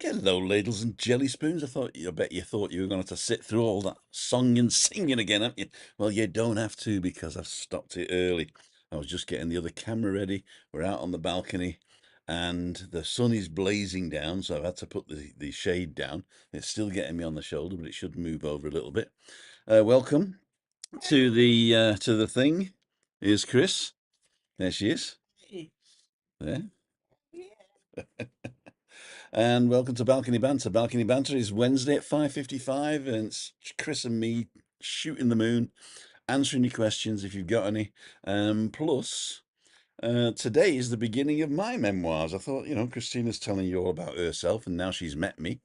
Hello, ladles and jelly spoons. I bet you thought you were going to have to sit through all that song and singing again, haven't you? Well, you don't have to because I've stopped it early. I was just getting the other camera ready. We're out on the balcony and the sun is blazing down, so I've had to put the shade down. It's still getting me on the shoulder, but it should move over a little bit. Welcome to the thing. Here's Chris. There she is. There. And welcome to Balcony Banter. Balcony Banter is Wednesday at 5:55, and it's Chris and me shooting the moon, answering your questions if you've got any. Plus, today is the beginning of my memoirs. I thought, Christina's telling you all about herself, and now she's met me.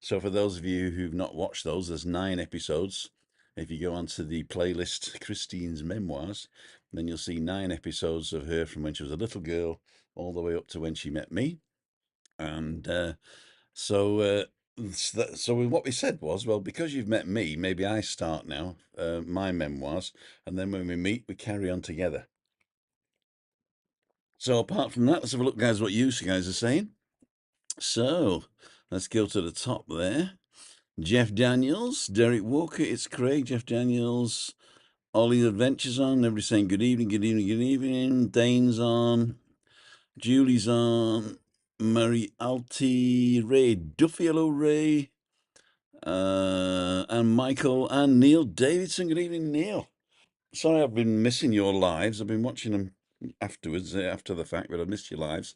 So for those of you who've not watched those, there's 9 episodes. If you go onto the playlist Christine's Memoirs, then you'll see 9 episodes of her from when she was a little girl all the way up to when she met me. And so, so what we said was, well, because you've met me, maybe I start now, my memoirs, and then when we meet, we carry on together. So apart from that, let's have a look, guys, what you guys are saying. So let's go to the top there. Jeff Daniels, Derek Walker, it's Craig, Jeff Daniels, Ollie Adventures on, everybody saying good evening, good evening, good evening. Dane's on, Julie's on, Mary Alti, Ray Duffy, hello Ray. And Michael and Neil Davidson. Good evening, Neil. Sorry I've been missing your lives. I've been watching them afterwards, after the fact, but I've missed your lives.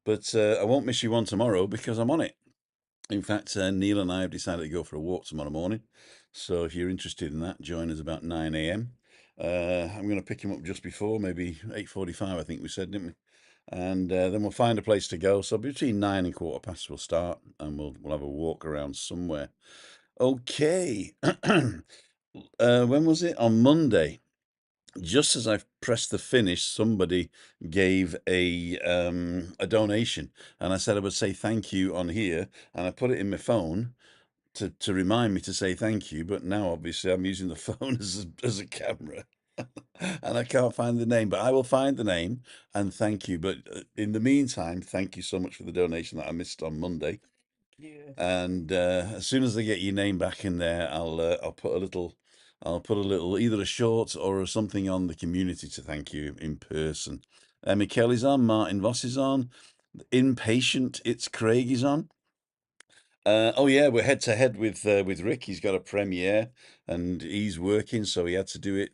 But I won't miss you one tomorrow because I'm on it. In fact, Neil and I have decided to go for a walk tomorrow morning. So if you're interested in that, join us about 9 a.m. I'm going to pick him up just before, maybe 8:45, I think we said, didn't we? And then we'll find a place to go. So between 9 and 1:15 we'll start, and we'll have a walk around somewhere. Okay. When was it? On Monday. Just as I pressed the finish, somebody gave a donation, and I said I would say thank you on here, and I put it in my phone to remind me to say thank you. But now, obviously, I'm using the phone as a camera, and I can't find the name. But I will find the name and thank you. But in the meantime, thank you so much for the donation that I missed on Monday. Yeah. And as soon as I get your name back in there, I'll put a little either a short or something on the community to thank you in person. Emmy Kelly's on, Martin Voss is on, Impatient, it's Craig is on. Oh yeah, we're head to head with Rick. He's got a premiere and he's working, so he had to do it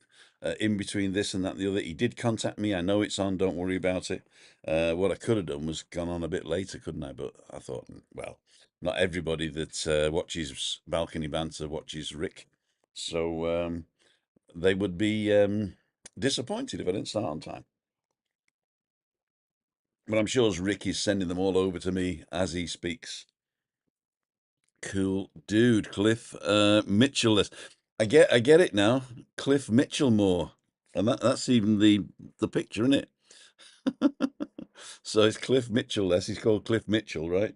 in between this and that and the other. He did contact me. I know it's on. Don't worry about it. What I could have done was gone on a bit later, couldn't I? But I thought, well, not everybody that watches Balcony Banter watches Rick, so they would be disappointed if I didn't start on time. But I'm sure Rick is sending them all over to me as he speaks. Cool dude, Cliff Mitchell. I get it now. Cliff Mitchellmore, and that's even the picture, isn't it? So it's Cliff Mitchell. He's called Cliff Mitchell, right?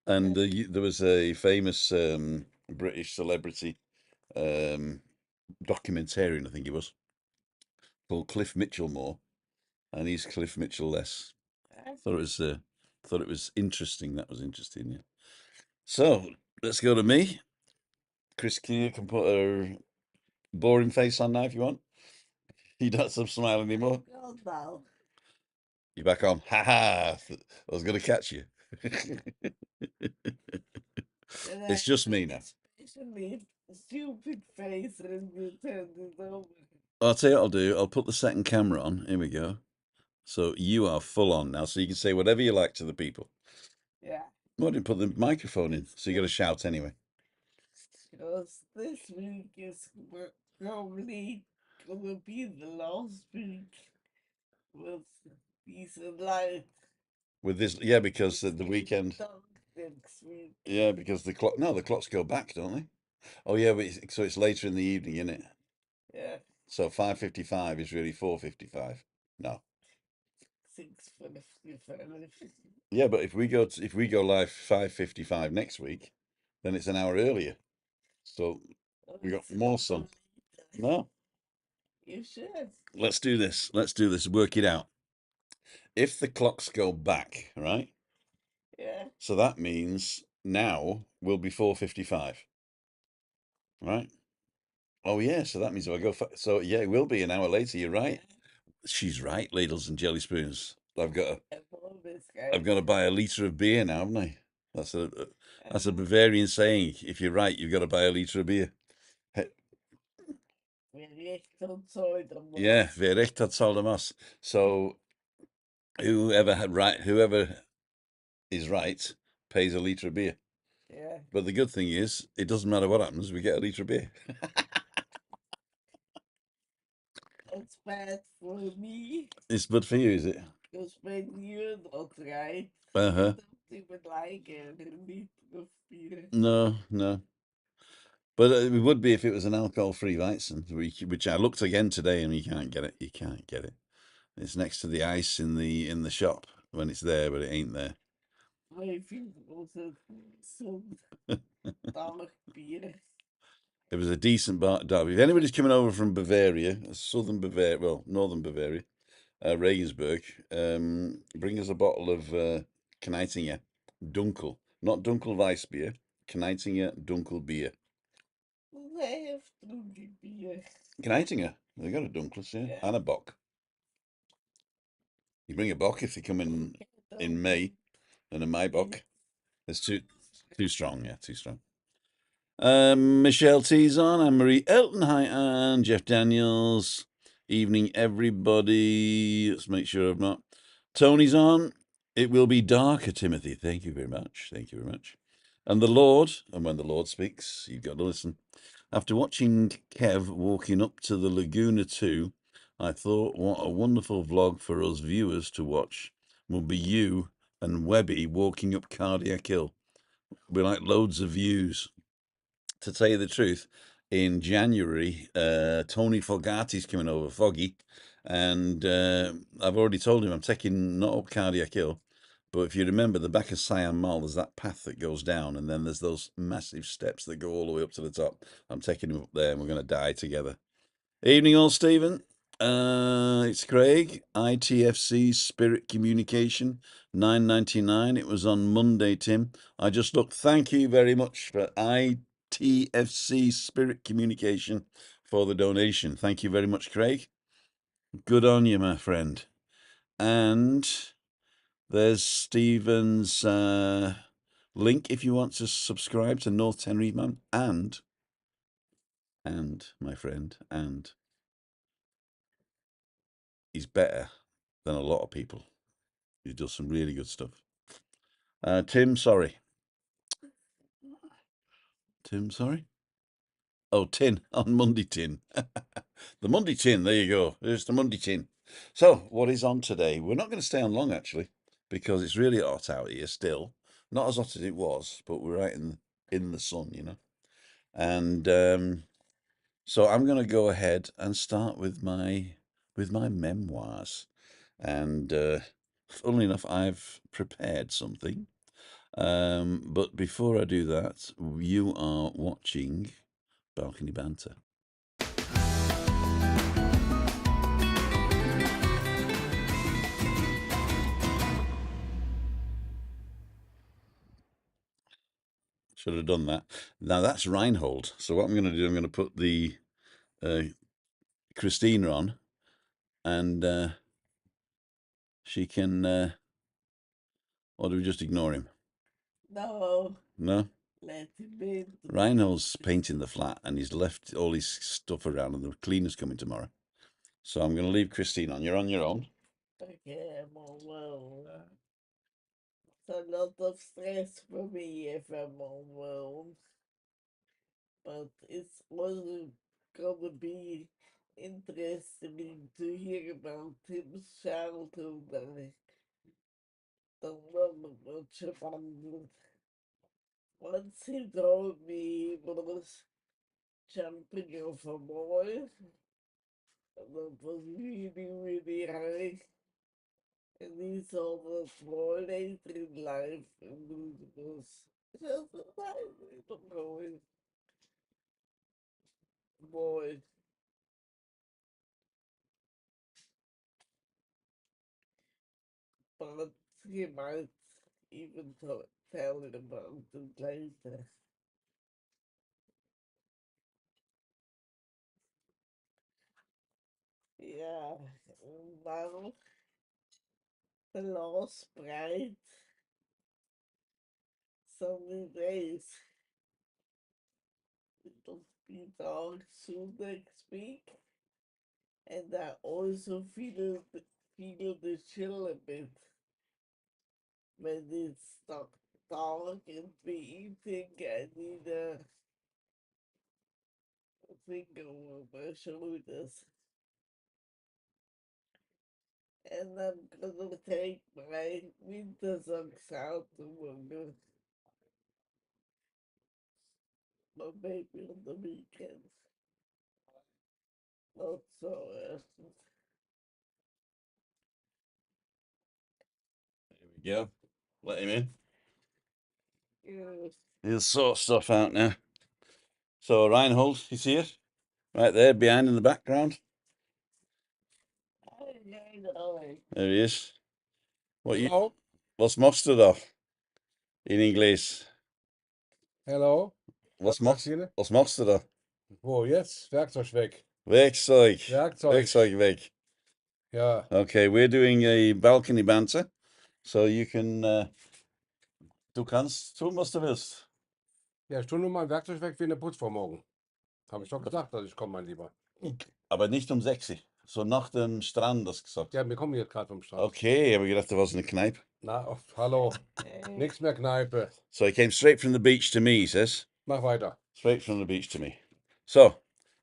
And there was a famous British celebrity um, documentarian, I think he was, called Cliff Mitchellmore, and he's Cliff Mitchell less. Thought it was interesting. That was interesting. Yeah. So let's go to me. Chris, you can put a boring face on now if you want. You don't have to smile anymore. God, no. You're back on. Ha ha! I was going to catch you. It's just me now. Especially stupid face and you turn it over. I'll tell you what I'll do. I'll put the second camera on. Here we go. So you are full on now, so you can say whatever you like to the people. Yeah. Why didn't put the microphone in? So you got to shout anyway. Because this week is probably gonna be the last week with peace and light. With this, yeah, because the weekend. Next week. Yeah, because the clock. No, the clocks go back, don't they? Oh yeah, but so it's later in the evening, isn't it? Yeah. So 5:55 is really 4:55. No. 6:55. Yeah, but if we go live 5:55 next week, then it's an hour earlier. So we got more sun. No, You should. let's do this. Let's do this. Work it out. If the clocks go back, right? Yeah. So that means now will be 4:55, right? Oh yeah, so that means if I go, so yeah, it will be an hour later. You're right. She's right, ladles and jelly spoons. I've got to buy a liter of beer now, haven't I? That's a that's a Bavarian saying. If you're right, you've got to buy a liter of beer. Yeah, wer recht hat, zahlt mas. So whoever is right pays a liter of beer. Yeah, But the good thing is, it doesn't matter what happens, we get a liter of beer. it's bad for me. It's good for you, is it? Because when you're not right, Uh-huh. you don't even like it. A liter of beer. No, no. But it would be if it was an alcohol-free Weizen, which I looked again today, and you can't get it. You can't get it. It's next to the ice in the shop when it's there, but it ain't there. My think also some dark beer. It was a decent derby. If anybody's coming over from Bavaria, southern Bavaria, well, northern Bavaria, Regensburg, bring us a bottle of Kneitinger Dunkel, not Dunkel Weissbier, Kneitinger Dunkel beer. I have drinking beer. Kneitinger, they got a Dunkels, yeah, and a Bock. You bring a Bock if they come in May, and a Maibock. It's too strong, yeah, too strong. Michelle T's on, Anne Marie Elton, hi, and Jeff Daniels. Evening, everybody. Let's make sure I've not. Tony's on. It will be darker, Timothy. Thank you very much. Thank you very much. And the Lord, and when the Lord speaks, you've got to listen. After watching Kev walking up to the Laguna 2, I thought what a wonderful vlog for us viewers to watch would be you and Webby walking up Cardiac Hill. We like loads of views. To tell you the truth, in January, Tony Fogati's coming over, Foggy, and I've already told him I'm taking not up Cardiac Hill, but if you remember the back of Siam Mall, there's that path that goes down, and then there's those massive steps that go all the way up to the top. I'm taking him up there, and we're going to die together. Evening, all, Stephen. It's Craig, ITFC Spirit Communication, 9.99. It was on Monday, Tim. I just looked. Thank you very much for ITFC Spirit Communication for the donation. Thank you very much, Craig. Good on you, my friend. And there's Stephen's link if you want to subscribe to North Tenerife Man. And my friend, and he's better than a lot of people. He does some really good stuff. Tim, sorry. Tim, sorry. Oh, tin on Monday tin. The Monday tin. There you go. There's the Monday tin. So, what is on today? We're not going to stay on long actually, because it's really hot out here still. Not as hot as it was, but we're right in the sun, you know. And so I'm going to go ahead and start with my memoirs. And funnily enough, I've prepared something. But before I do that, you are watching Balcony Banter. Should have done that. Now that's Reinhold. So what I'm going to do, I'm going to put the Christina on, and she can. Or do we just ignore him? No, No. let him in. Reinhold's painting the flat, and he's left all his stuff around, and the cleaner's coming tomorrow. So I'm going to leave Christine on. You're on your own. Okay, I'm all well. It's a lot of stress for me if I'm all well. But it's also gonna be interesting to hear about Tim's childhood. I don't remember much about it. Once he told me he was jumping off a boy, and that was really, really high. And he saw the floor later in life, and it was just a nice little boy. But he might even tell you about it later. Ja, now the last bright sunny days. It'll be dark soon next week, and I also feel the chill a bit when it's dark and we eating. I need a thing over my shoulders, and I'm gonna take my winter socks out tomorrow, or maybe on the weekend. Not so urgent. There we go. Let him in. Yes. He'll sort stuff out now. So Reinhold, he's here, right there behind in the background. There he is. Hello. What's mustard of in English? Hello. What's sagst du? what's mustard of? Wo jetzt? Werkzeug weg. Werkzeug. Werkzeug. Werkzeug weg. Ja. Okay, we're doing a balcony banter, so you can. Du kannst tun, was du willst. Ja, ich tue nur mein Werkzeug weg wie eine Putzfrau morgen. Habe ich doch gesagt, dass ich komme, mein Lieber. Aber nicht um 6 Uhr. So nach dem Strand, das gesagt. Ja, wir kommen jetzt gerade vom Strand. Okay, aber gedacht, da was in der Kneipe. Na, hallo. Nichts mehr Kneipe. So he came straight from the beach to me, he says. Mach weiter. Straight from the beach to me. So,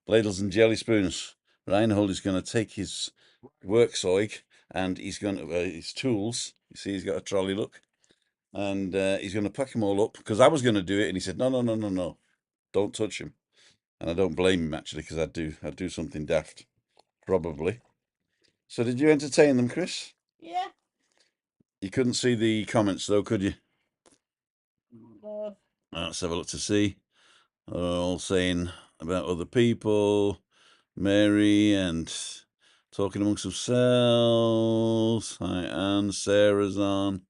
ladles and jelly spoons. Reinhold is going to take his workzeug and he's going to, his tools. You see, he's got a trolley, look. And he's going to pack them all up because I was going to do it. And he said, no, no, no, no, no. Don't touch him. And I don't blame him, actually, because I'd do something daft. Probably. So did you entertain them, Chris? Yeah. You couldn't see the comments, though, could you? No. Let's have a look to see. They're all saying about other people, Mary, and talking amongst themselves. Hi, Anne. Sarah's on.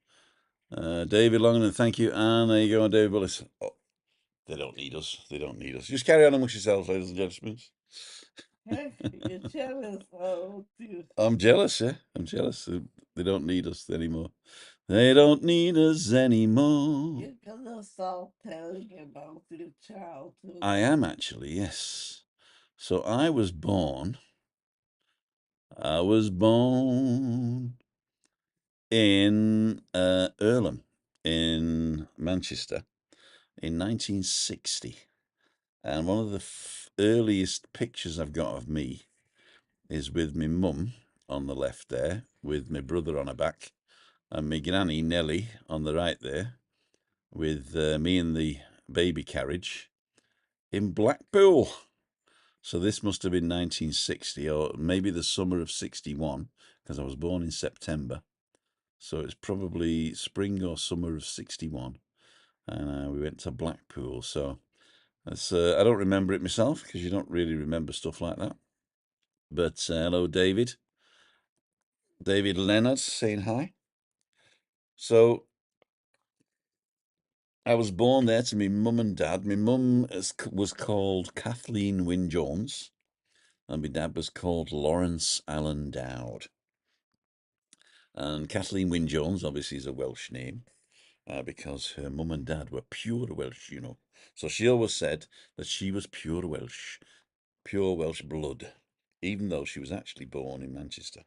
David Longman, thank you, Anne. There you go, David Willis. Oh, they don't need us. They don't need us. Just carry on amongst yourselves, ladies and gentlemen. You're jealous, aren't you? I'm jealous, yeah. I'm jealous. They don't need us anymore. They don't need us anymore. You're gonna start telling about your childhood. I am actually, yes. So I was born in Earlham in Manchester in 1960. And one of the earliest pictures I've got of me is with my mum on the left there, with my brother on her back, and my granny, Nellie, on the right there, with me in the baby carriage in Blackpool. So this must have been 1960 or maybe the summer of 61, because I was born in September. So it's probably spring or summer of 61. And we went to Blackpool. So that's, I don't remember it myself because you don't really remember stuff like that. But hello, David. David Leonard saying hi. So I was born there to my mum and dad. My mum was called Kathleen Wynne Jones, and my dad was called Lawrence Allen Dowd. And Kathleen Wynne Jones obviously is a Welsh name because her mum and dad were pure Welsh, you know. So she always said that she was pure Welsh blood, even though she was actually born in Manchester.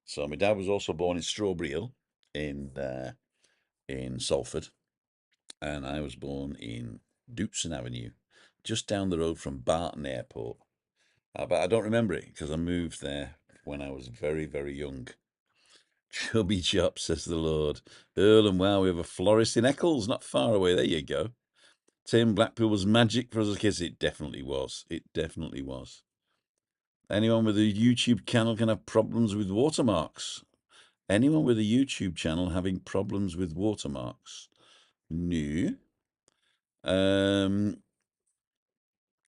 So my dad was also born in Strawberry Hill in Salford, and I was born in Dootson Avenue, just down the road from Barton Airport. But I don't remember it because I moved there when I was very, very young. Chubby chop, says the Lord. Earl, and wow, we have a florist in Eccles, not far away. There you go. Tim, Blackpool was magic for us as kids. It definitely was. It definitely was. Anyone with a YouTube channel can have problems with watermarks. Anyone with a YouTube channel having problems with watermarks? No.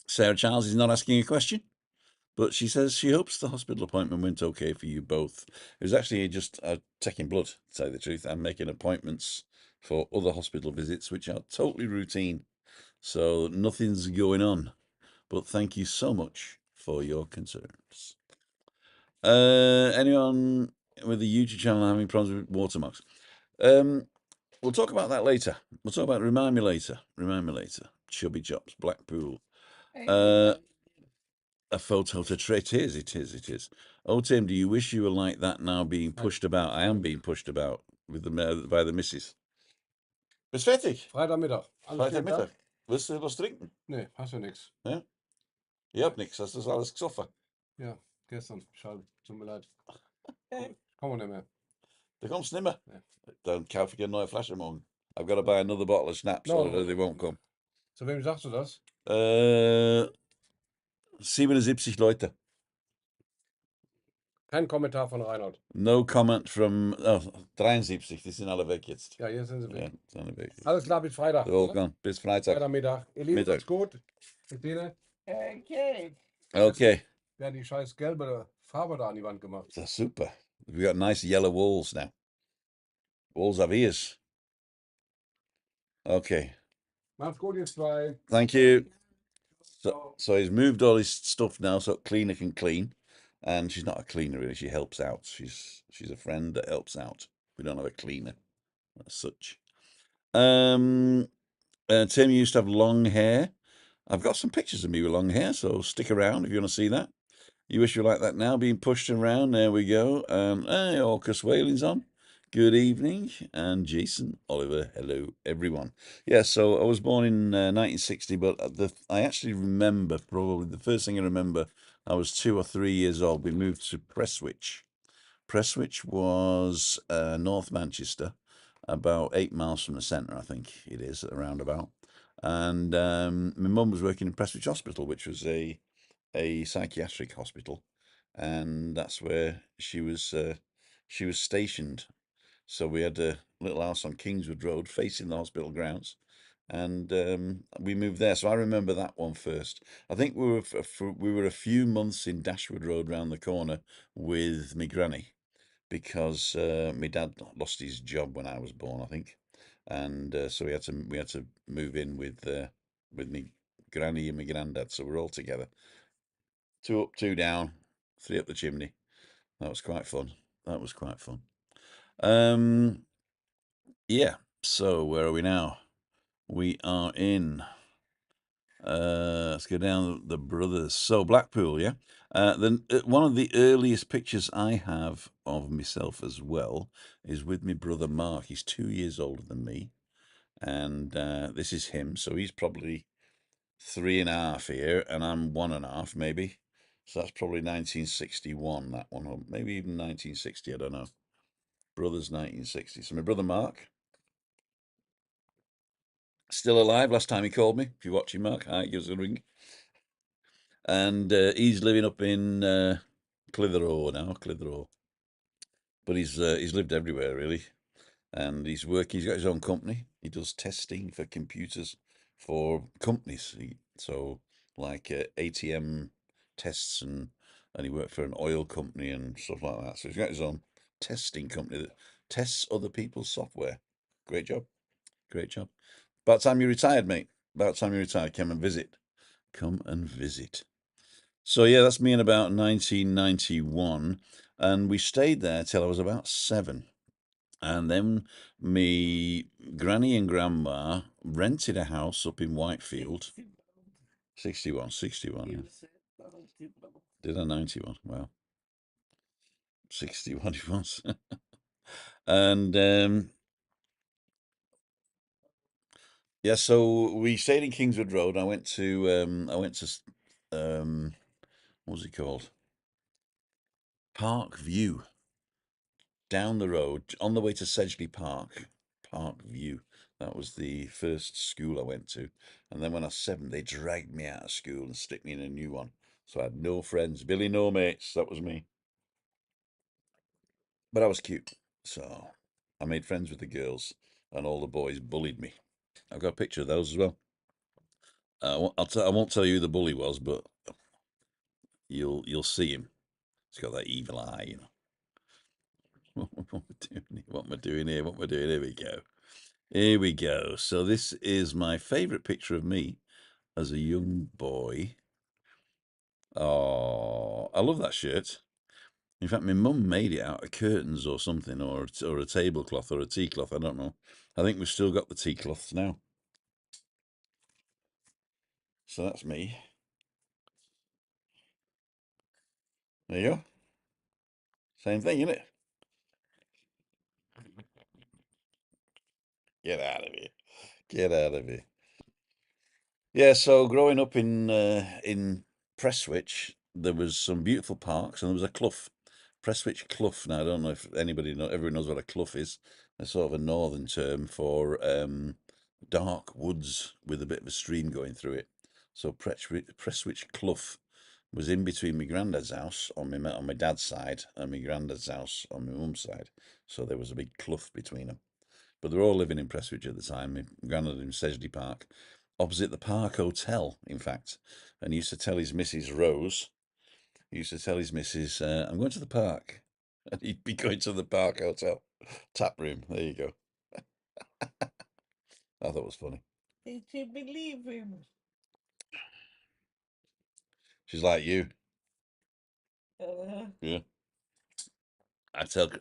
Sarah Charles is not asking a question, but she says she hopes the hospital appointment went okay for you both. It was actually just taking blood, to tell you the truth. I'm making appointments for other hospital visits, which are totally routine. So nothing's going on. But thank you so much for your concerns. Anyone with the YouTube channel having problems with watermarks? We'll talk about that later. We'll talk about remind me later. Chubby Chops, Blackpool. A photo to trait. It is. Oh, Tim, do you wish you were like that now, being pushed about? I am being pushed about with by the missus. Bist fertig? Freitagmittag. Alles steht da? Freitagmittag. Willst du was trinken? Nee, hast du nichts. Ja? Ich hab nichts. Hast du das alles gesoffen? Ja, gestern. Schade. Tut mir leid. Kommen wir nicht mehr. Da kommst du nicht mehr? Nee. Dann kaufe ich eine neue Flasche morgen. I've got to buy another bottle of schnapps or they won't come. Zu wem sagst du das? 77 Leute. Kein Kommentar von Reinhard. No comment from 73. Die sind alle weg jetzt. Ja, jetzt sind sie weg. Ja, sind alle weg. Alles klar, bis Freitag. They're all gone. Bis Freitag. Freitagmittag. Ihr Lieben, Mittag. macht's gut. Bis dann. Okay. Okay. Wer hat die scheiß gelbe Farbe da an die Wand gemacht? That's super. We've got nice yellow walls now. Walls have ears. Okay. Macht's gut, ihr zwei. Thank you. So he's moved all his stuff now so cleaner can clean. And she's not a cleaner really, she helps out. She's a friend that helps out. We don't have a cleaner as such. Tim used to have long hair. I've got some pictures of me with long hair, so stick around if you want to see that. You wish you were like that now, being pushed around. There we go. Hey, Orcus Whaling's on. Good evening. And Jason Oliver, hello, everyone. Yeah, so I was born in 1960, but I actually remember, probably the first thing I remember, I was 2 or 3 years old. We moved to Prestwich. Prestwich was North Manchester, about 8 miles from the centre, I think it is, around about. And my mum was working in Prestwich Hospital, which was a psychiatric hospital, and that's where she was stationed. So we had a little house on Kingswood Road facing the hospital grounds, and we moved there. So I remember that one first. I think we were a few months in Dashwood Road round the corner with me granny, because my dad lost his job when I was born, I think, and so we had to move in with me granny and my granddad. So we're all together. 2 up, 2 down, 3 up the chimney. That was quite fun. Yeah. So where are we now? We are in. Let's go down the brothers. So Blackpool, yeah. One of the earliest pictures I have of myself as well is with my brother Mark. He's 2 years older than me, and this is him. So he's probably 3.5 here, and I'm 1.5 maybe. So that's probably 1961, that one, or maybe even 1960, I don't know. Brother's 1960. So my brother Mark, still alive. Last time he called me. If you're watching, Mark, hi, give us a ring. And he's living up in Clitheroe now, Clitheroe. But he's lived everywhere, really. And he's got his own company. He does testing for computers for companies. So like ATM tests, and he worked for an oil company and stuff like that. So he's got his own testing company that tests other people's software. Great job. About time you retired, mate. About time you retired. Come and visit. So yeah, that's me in about 1991, and we stayed there till I was about 7. And then me granny and grandma rented a house up in Whitefield. 61, yeah. Did I 91? Wow. 61 it was. And yeah, so we stayed in Kingswood Road. I went to what was it called? Park View. Down the road, on the way to Sedgley Park. Park View. That was the first school I went to. And then when I was 7, they dragged me out of school and stick me in a new one. So I had no friends. Billy, no mates. That was me. But I was cute. So I made friends with the girls, and all the boys bullied me. I've got a picture of those as well. I won't tell you who the bully was, but you'll see him. He's got that evil eye, you know. What am I doing here? Here we go. Here we go. So this is my favourite picture of me as a young boy. Oh, I love that shirt. In fact, my mum made it out of curtains or something, or a tablecloth or a tea cloth. I don't know. I think we've still got the tea cloths now. So that's me. There you go. Same thing, isn't it? Get out of here. Get out of here. Yeah, so growing up in Prestwich, there was some beautiful parks and there was a clough. Prestwich Clough. Now I don't know if everyone knows what a clough is. It's sort of a northern term for dark woods with a bit of a stream going through it. So Prestwich Clough was in between my granddad's house on my dad's side and my granddad's house on my mum's side. So there was a big clough between them. But they were all living in Prestwich at the time. My granddad in Sedgley Park, opposite the Park Hotel, in fact. And he used to tell his Mrs. Rose, he used to tell his missus, I'm going to the park. And he'd be going to the Park Hotel tap room. There you go. I thought it was funny. Did you believe him? She's like you. Uh, Yeah.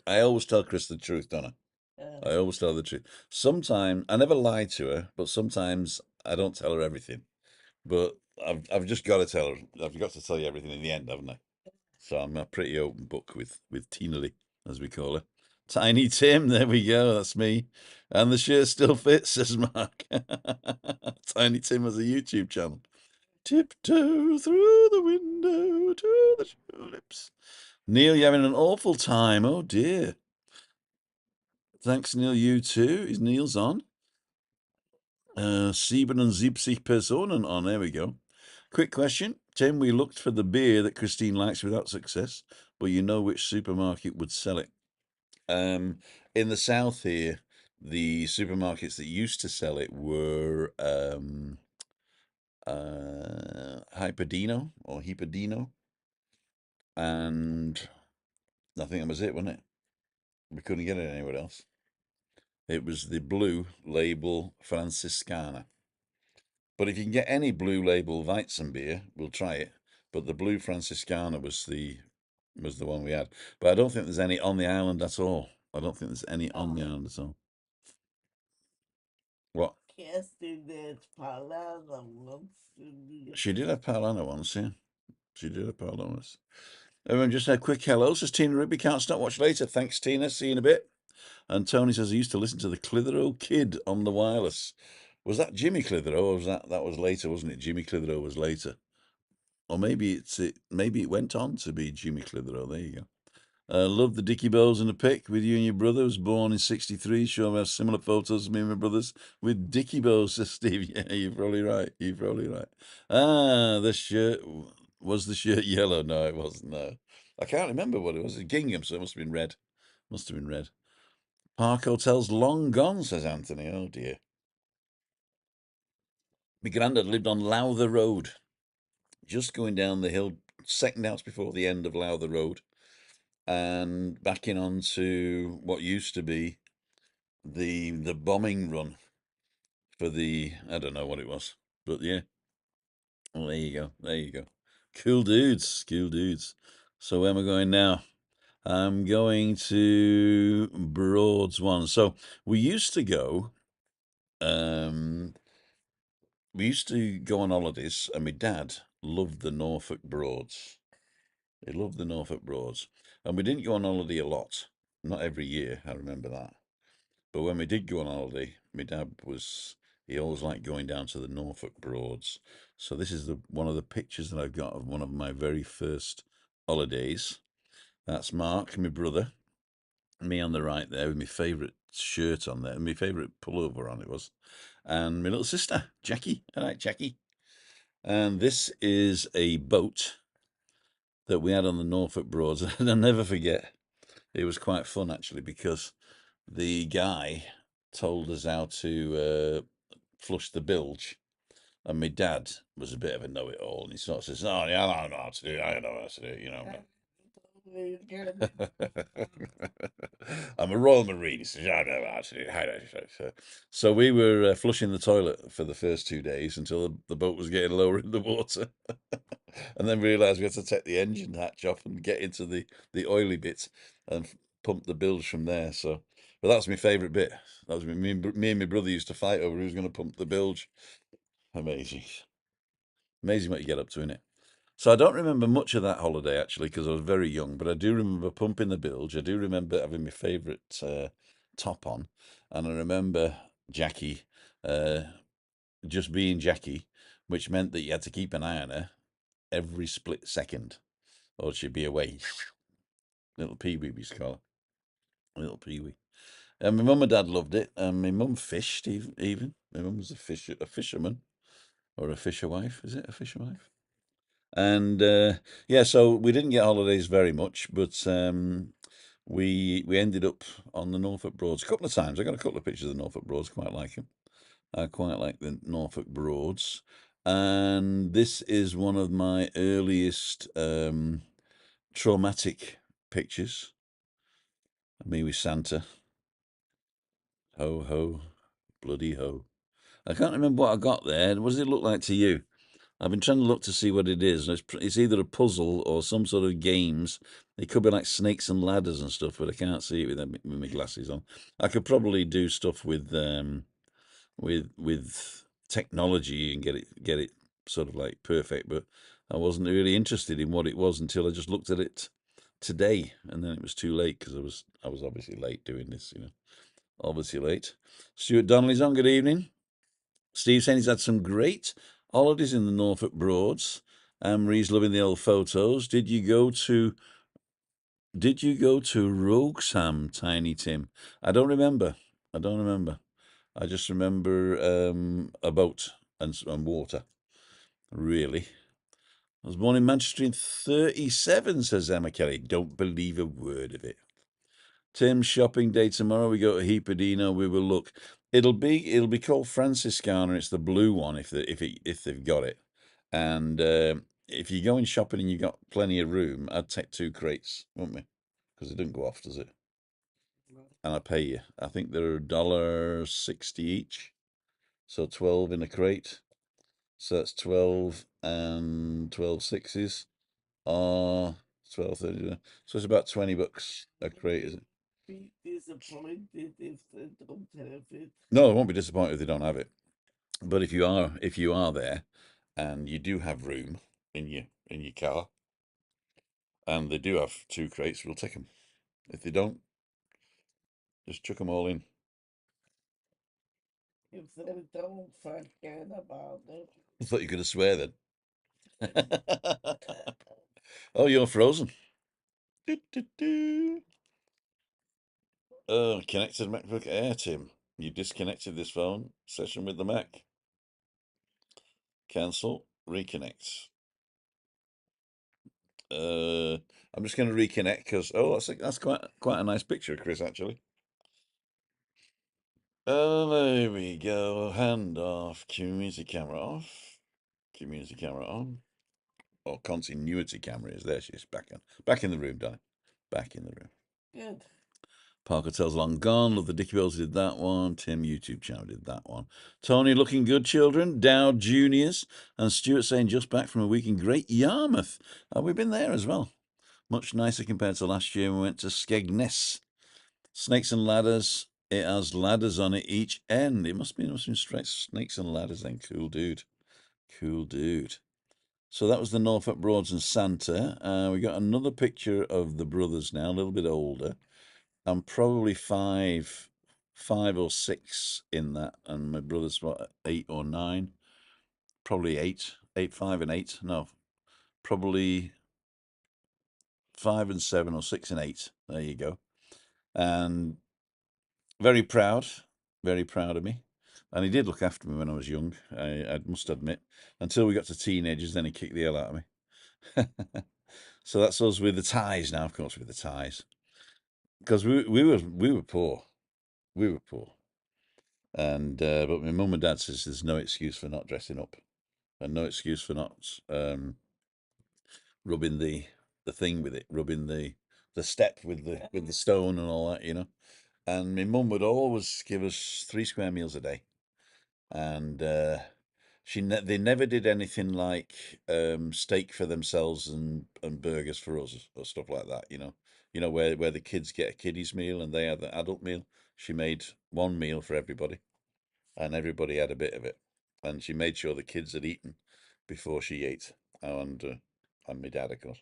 I always tell Chris the truth, don't I? I uh, always tell her the truth. Sometimes I never lie to her, but sometimes I don't tell her everything. But I've just got to tell her. I've got to tell you everything in the end, haven't I? So I'm a pretty open book with Tina Lee, as we call her. Tiny Tim, there we go. That's me. And the shirt still fits, says Mark. Tiny Tim has a YouTube channel. Tiptoe through the window to the tulips. Neil, you're having an awful time. Oh dear. Thanks, Neil. You too. Is Neil's on? 77 Personen on. There we go. Quick question. Tim, we looked for the beer that Christine likes without success, but you know which supermarket would sell it. In the south here, the supermarkets that used to sell it were Hyperdino or Hyperdino, and I think that was it, wasn't it? We couldn't get it anywhere else. It was the blue label Franciscana. But if you can get any blue label Weizen beer, we'll try it. But the blue Franciscana was the one we had. But I don't think there's any on the island at all. I don't think there's any on the island at all. What? Kerstin did Palana once. She did have Paolana once, yeah. She did have Paolana once. Everyone just a quick hello. Says Tina Rigby, can't stop, watch later. Thanks, Tina. See you in a bit. And Tony says he used to listen to the Clitheroe Kid on the wireless. Was that Jimmy Clitheroe, or was that was later, wasn't it? Jimmy Clitheroe was later. Or maybe maybe it went on to be Jimmy Clitheroe. There you go. Love the Dicky Bows in the pic with you and your brother. Was born in '63. Sure, we have similar photos of me and my brothers with Dicky Bows, says Steve. Yeah, you're probably right. You're probably right. The shirt, was the shirt yellow? No, it wasn't. No. I can't remember what it was. Gingham, so it must have been red. Must have been red. Park Hotel's long gone, says Anthony. Oh, dear. My granddad lived on Lowther Road, just going down the hill, second house before the end of Lowther Road, and backing onto what used to be the bombing run for the, I don't know what it was, but yeah. Well, there you go. There you go. Cool dudes. Cool dudes. So where am I going now? I'm going to Broads one. So we used to go. We used to go on holidays, and my dad loved the Norfolk Broads. He loved the Norfolk Broads, and we didn't go on holiday a lot. Not every year, I remember that. But when we did go on holiday, my dad he always liked going down to the Norfolk Broads. So this is one of the pictures that I've got of one of my very first holidays. That's Mark, my brother, me on the right there with my favourite shirt on there, my favourite pullover on it was, and my little sister, Jackie. All right, Jackie. And this is a boat that we had on the Norfolk Broads, and I'll never forget. It was quite fun actually because the guy told us how to flush the bilge, and my dad was a bit of a know-it-all, and he sort of says, "Oh yeah, I don't know how to do it. I don't know how to do it, you know." I'm a Royal Marine. He says, "I know how to do it." So we were flushing the toilet for the first 2 days until the boat was getting lower in the water. And then realised we had to take the engine hatch off and get into the oily bit and pump the bilge from there. So, but that was my favourite bit. That was me and my brother used to fight over who's going to pump the bilge. Amazing. Amazing what you get up to in it. So I don't remember much of that holiday actually because I was very young, but I do remember pumping the bilge. I do remember having my favourite top on, and I remember Jackie just being Jackie, which meant that you had to keep an eye on her every split second, or she'd be away. Little Pee-wee, we used to call her. Little Pee-wee. And my mum and dad loved it, and my mum fished even. My mum was a fisherman, or a fisher wife. Is it a fisher wife? And yeah, so we didn't get holidays very much, but we ended up on the Norfolk Broads a couple of times. I got a couple of pictures of the Norfolk Broads. Quite like them. I quite like the Norfolk Broads, and this is one of my earliest traumatic pictures. Me with Santa. Ho ho, bloody ho! I can't remember what I got there. What does it look like to you? I've been trying to look to see what it is. It's either a puzzle or some sort of games. It could be like snakes and ladders and stuff, but I can't see it with my glasses on. I could probably do stuff with technology and get it sort of like perfect, but I wasn't really interested in what it was until I just looked at it today, and then it was too late because I was obviously late doing this, obviously late. Stuart Donnelly's on. Good evening. Steve saying he's had some great holidays in the Norfolk Broads. Marie's loving the old photos. Did you go to Roguesham, Tiny Tim? I don't remember. I just remember a boat and water. Really. I was born in Manchester in 1937, says Emma Kelly. Don't believe a word of it. Tim's shopping day tomorrow. We go to Hepadino. We will look. It'll be called Franciscana. It's the blue one if they've got it. And if you're going shopping and you've got plenty of room, I'd take 2 crates, wouldn't we? Because it doesn't go off, does it? And I pay you. I think they're $1.60 each, so 12 in a crate. So that's 12 and 12 sixes are 12.30. So it's about $20 a crate, is it? Be disappointed if they don't have it. No, I won't be disappointed if they don't have it. But if you are there, and you do have room in your car, and they do have 2 crates, we'll take them. If they don't, just chuck them all in. If they don't, forget about it. I thought you could have swear then. Oh, you're frozen. Oh, connected MacBook Air, Tim. You disconnected this phone session with the Mac. Cancel, reconnect. I'm just going to reconnect because that's quite a nice picture, Chris. Actually. There we go. Hand off. Community camera off. Community camera on. Or continuity camera is there. She's back in the room, darling. Back in the room. Good. Park Hotel's long gone. Love the Dicky Bells did that one. Tim YouTube channel did that one. Tony looking good, children. Dow Juniors and Stuart saying just back from a week in Great Yarmouth. We've been there as well. Much nicer compared to last year. We went to Skegness. Snakes and ladders. It has ladders on it each end. It must be straight snakes and ladders then. Cool dude. Cool dude. So that was the Norfolk Broads and Santa. We got another picture of the brothers now, a little bit older. I'm probably five or six in that, and my brother's what, 8 or 9, probably 8, 5 and 8. No, probably 5 and 7 or 6 and 8. There you go. And very proud of me. And he did look after me when I was young, I must admit. Until we got to teenagers, then he kicked the hell out of me. So that's us with the ties now, of course, with the ties. Because we were poor. We were poor. And but my mum and dad says there's no excuse for not dressing up, and no excuse for not rubbing the the thing with it, rubbing the step with the stone and all that, you know. And my mum would always give us 3 square meals a day, and they never did anything like steak for themselves and burgers for us or stuff like that. You know where the kids get a kiddies meal and they have the adult meal. She made one meal for everybody, and everybody had a bit of it, and she made sure the kids had eaten before she ate, and my dad, of course.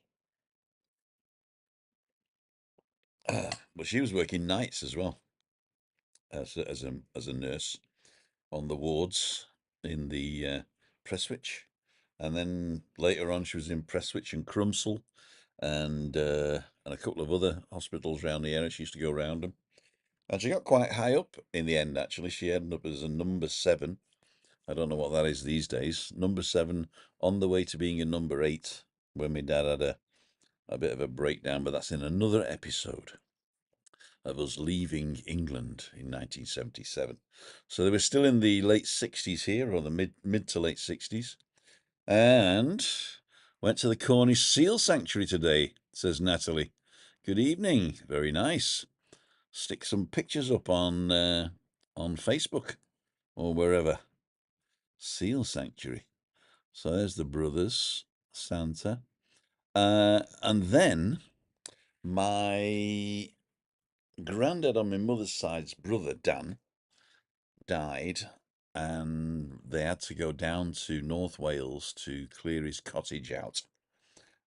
But she was working nights as well as a nurse on the wards in the Prestwich, and then later on she was in Prestwich and Crumsall, and a couple of other hospitals around the area. She used to go around them, and she got quite high up in the end. Actually, she ended up as a number 7. I don't know what that is these days. Number 7 on the way to being a number 8 when my dad had a bit of a breakdown, but that's in another episode of us leaving England in 1977. So they were still in the late 60s here, or the mid to late 60s, and went to the Cornish Seal Sanctuary today, says Natalie. Good evening. Very nice. Stick some pictures up on Facebook or wherever. Seal Sanctuary. So there's the brothers, Santa. And then my granddad on my mother's side's brother, Dan, died, and they had to go down to North Wales to clear his cottage out.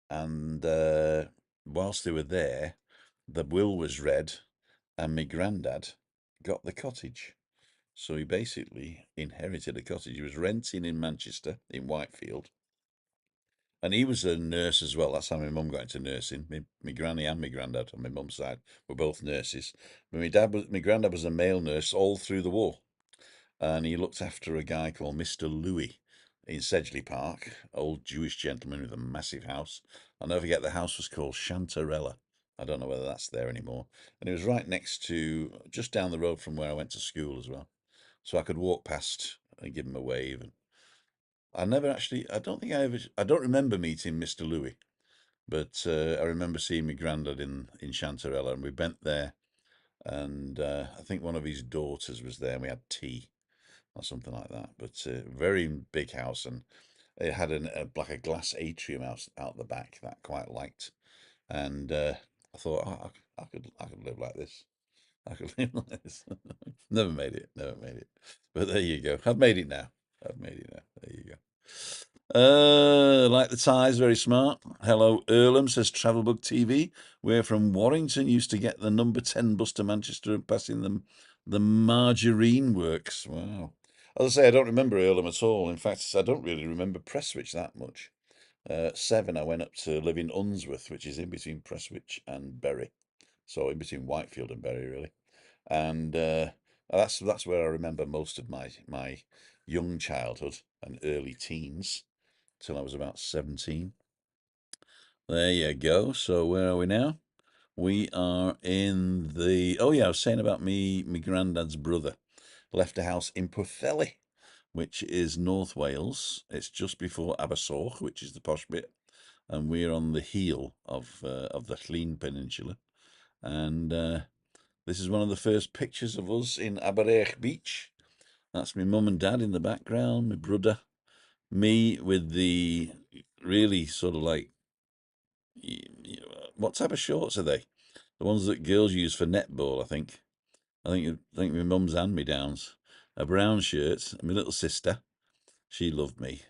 And whilst they were there, the will was read, and my granddad got the cottage. So he basically inherited a cottage. He was renting in Manchester, in Whitefield. And he was a nurse as well. That's how my mum got into nursing. My granny and my granddad on my mum's side were both nurses. But my granddad was a male nurse all through the war. And he looked after a guy called Mr. Louis in Sedgley Park, old Jewish gentleman with a massive house. I'll never forget, the house was called Chantarella. I don't know whether that's there anymore. And it was right next to, just down the road from where I went to school as well. So I could walk past and give him a wave. And I never actually, I don't remember meeting Mr. Louis, but I remember seeing my granddad in Chantarella, and we went there, and I think one of his daughters was there, and we had tea or something like that. But very big house, and it had like a glass atrium out the back that I quite liked, and I thought, I could live like this. I could live like this. Never made it. Never made it. But there you go. I've made it now. I've made it now. There you go. Like the ties, very smart. Hello, Earlham, says Travelbook TV. We're from Warrington, used to get the number 10 bus to Manchester and passing the margarine works. Wow. As I say, I don't remember Earlham at all. In fact, I don't really remember Prestwich that much. 7, I went up to live in Unsworth, which is in between Prestwich and Bury. So in between Whitefield and Bury, really. And that's where I remember most of my young childhood and early teens till I was about 17. There you go. So where are we now? We are in oh yeah, I was saying about me granddad's brother left a house in Pwllheli, which is North Wales. It's just before Abersoch, which is the posh bit, and we're on the heel of the Llyn Peninsula. And this is one of the first pictures of us in Aberech Beach. That's my mum and dad in the background, my brother, me with the really sort of like, what type of shorts are they? The ones that girls use for netball, I think. I think my mum's hand-me-downs. A brown shirt. My little sister, she loved me.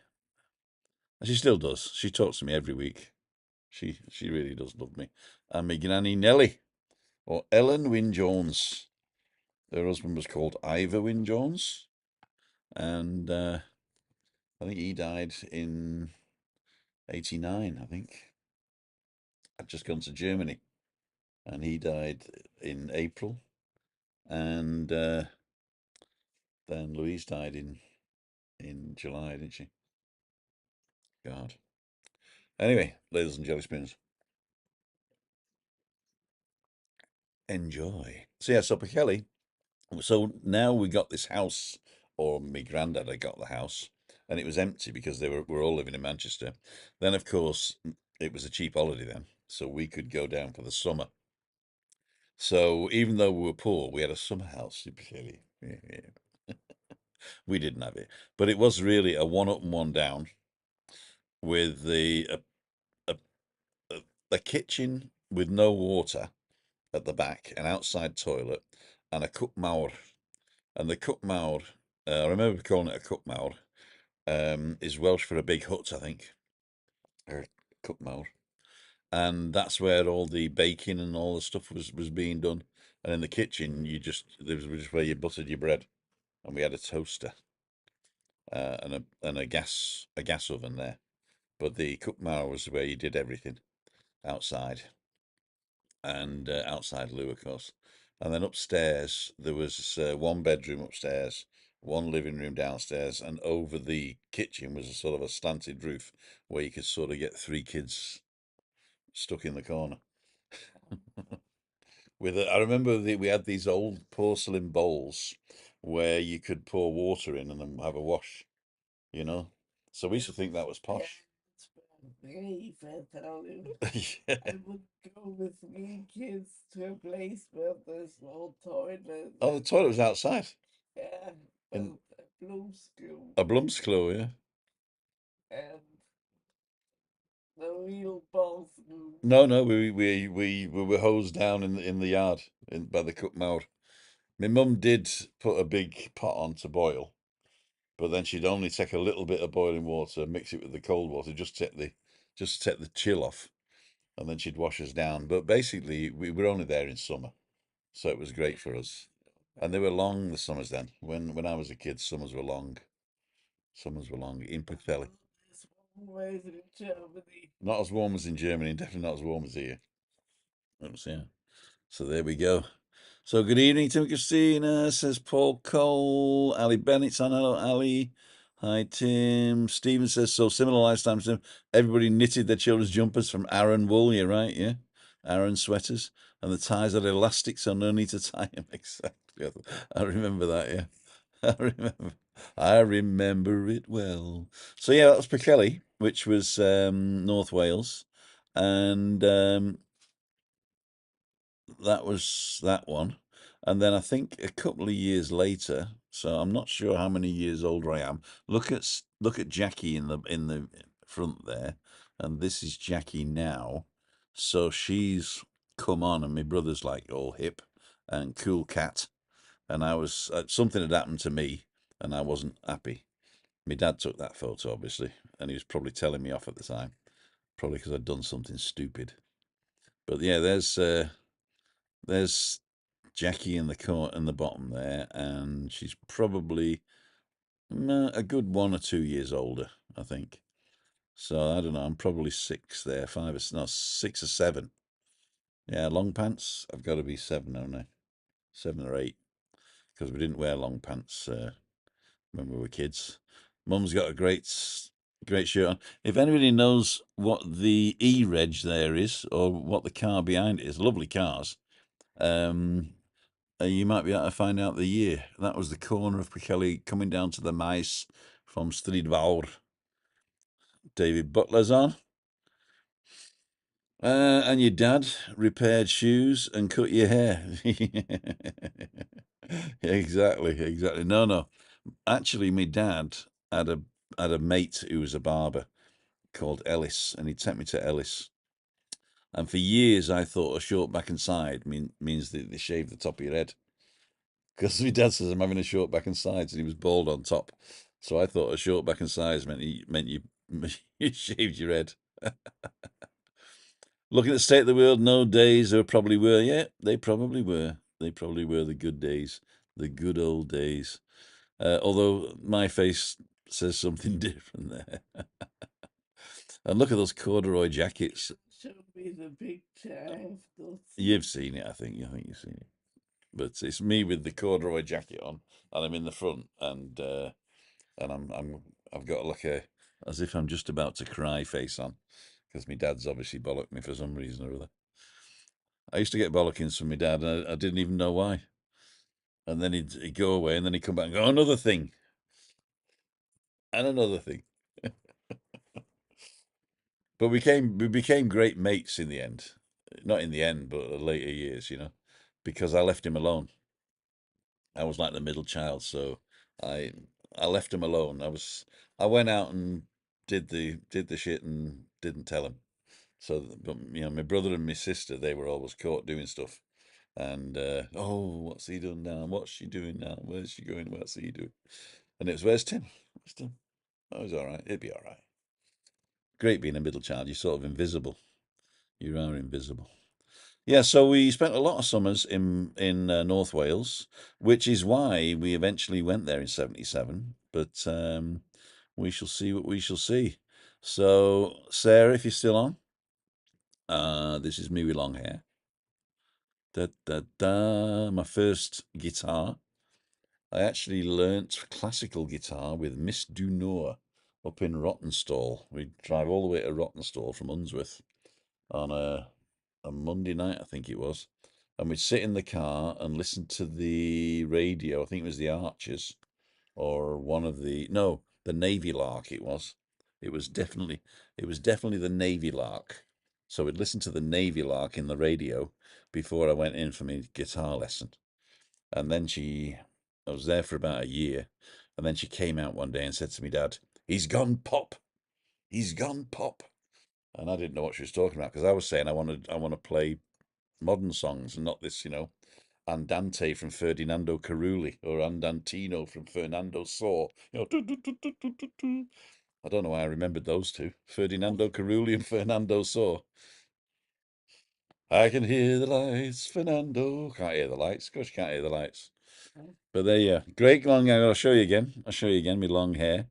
And she still does. She talks to me every week. She really does love me. And my granny Nellie, or Ellen Wynne Jones. Her husband was called Ivor Wynne Jones. And I think he died in 89, I think. I'd just gone to Germany. And he died in April. And then Louise died in July, didn't she? God. Anyway, ladies and jelly spoons, enjoy. So yeah, so Kelly. So now we got this house, or my granddad had got the house, and it was empty because were all living in Manchester. Then, of course, it was a cheap holiday then, so we could go down for the summer. So even though we were poor, we had a summer house. Clearly, we didn't have it, but it was really a one up and one down with a, a kitchen with no water at the back, an outside toilet, and a cookmauer. And the cookmauer, I remember calling it a cookmauer, is Welsh for a big hut, I think, or cookmauer. And that's where all the baking and all the stuff was being done. And in the kitchen, there was just where you buttered your bread, and we had a toaster and a gas oven there. But the cookmauer was where you did everything outside, and outside loo, of course. And then upstairs there was one bedroom upstairs, one living room downstairs, and over the kitchen was a sort of a slanted roof where you could sort of get three kids stuck in the corner. I remember we had these old porcelain bowls where you could pour water in and then have a wash, you know. So we used to think that was posh. Brave, I tell you. Yeah. I would go with 3 kids to a place where there's no toilet. Oh, the toilet was outside. Yeah, In but a blue school a Blumsklo, yeah. and the real bathroom. No, we were hosed down in the yard by the cookmouth. My mum did put a big pot on to boil, but then she'd only take a little bit of boiling water, mix it with the cold water, just to take the chill off, and then she'd wash us down. But basically, we were only there in summer, so it was great for us. And they were long, the summers then. When I was a kid, summers were long. Summers were long in Pwllheli. It's always in Germany. Not as warm as in Germany, definitely not as warm as here. Yeah. So there we go. So good evening, Tim Christina, says Paul Cole. Ali Bennett's on. Hello, Ali. Hi, Tim. Stephen says, so similar lifetime, Tim. Everybody knitted their children's jumpers from Aran wool. You're right, yeah. Aran sweaters. And the ties are elastic, so no need to tie them. Exactly. I remember that, yeah. I remember it well. So yeah, that was Pwllheli, which was North Wales. And that was that one. And then I think a couple of years later, so I'm not sure how many years older I am. Look at Jackie in the front there, and this is Jackie now. So she's come on, and my brother's like all hip and cool cat, and I was something had happened to me, and I wasn't happy. My dad took that photo, obviously, and he was probably telling me off at the time, probably because I'd done something stupid. But yeah, there's Jackie in the bottom there, and she's probably a good 1 or 2 years older, I think. So I don't know. I'm probably six there, five or no, 6 or 7. Yeah, long pants. I've got to be 7, haven't I? 7 or 8, because we didn't wear long pants when we were kids. Mum's got a great shirt on. If anybody knows what the E-Reg there is, or what the car behind it is, lovely cars. You might be able to find out the year. That was the corner of Pwllheli coming down to the Maes from Stryd Fawr. David Butler's on. And your dad repaired shoes and cut your hair. Exactly. No. Actually, my dad had a mate who was a barber called Ellis, and he'd take me to Ellis. And for years, I thought a short back and side means that they shave the top of your head. Because my dad says I'm having a short back and sides, and he was bald on top. So I thought a short back and sides meant you you shaved your head. Looking at the state of the world, no days there probably were. Yeah, they probably were. They probably were the good days, the good old days. Although my face says something different there. And look at those corduroy jackets. Show me the picture. I have not seen. You've seen it, I think. I think you've seen it. But it's me with the corduroy jacket on, and I'm in the front, and I've got like as if I'm just about to cry face on, because my dad's obviously bollocked me for some reason or other. I used to get bollockings from my dad, and I didn't even know why. And then he'd go away, and then he'd come back and go, another thing, and another thing. But we became great mates in the end. Not in the end, but later years, because I left him alone. I was like the middle child, so I I left him alone. I went out and did the shit and didn't tell him. So, but my brother and my sister, they were always caught doing stuff. And oh, what's he doing now? What's she doing now? Where's she going? What's he doing? And it was, where's Tim? Where's Tim? Oh, he's all right. It'd be all right. Great being a middle child. You're sort of invisible. You are invisible. Yeah, so we spent a lot of summers in North Wales, which is why we eventually went there in '77. But we shall see what we shall see. So, Sarah, if you're still on, this is me with long hair. Da da da. My first guitar. I actually learnt classical guitar with Miss Dunour up in Rottenstall. We'd drive all the way to Rottenstall from Unsworth on a Monday night, I think it was. And we'd sit in the car and listen to the radio. I think it was the Archers or one of no, the Navy Lark it was. It was definitely the Navy Lark. So we'd listen to the Navy Lark in the radio before I went in for my guitar lesson. And then I was there for about a year, and then she came out one day and said to me, Dad, he's gone pop. He's gone pop. And I didn't know what she was talking about because I was saying I want to play modern songs and not this, Andante from Ferdinando Carulli or Andantino from Fernando Saw. I don't know why I remembered those two. Ferdinando Carulli and Fernando Saw. I can hear the lights, Fernando. Can't hear the lights. Of course you can't hear the lights. But there you are. Great long hair. I'll show you again. I'll show you again, my long hair.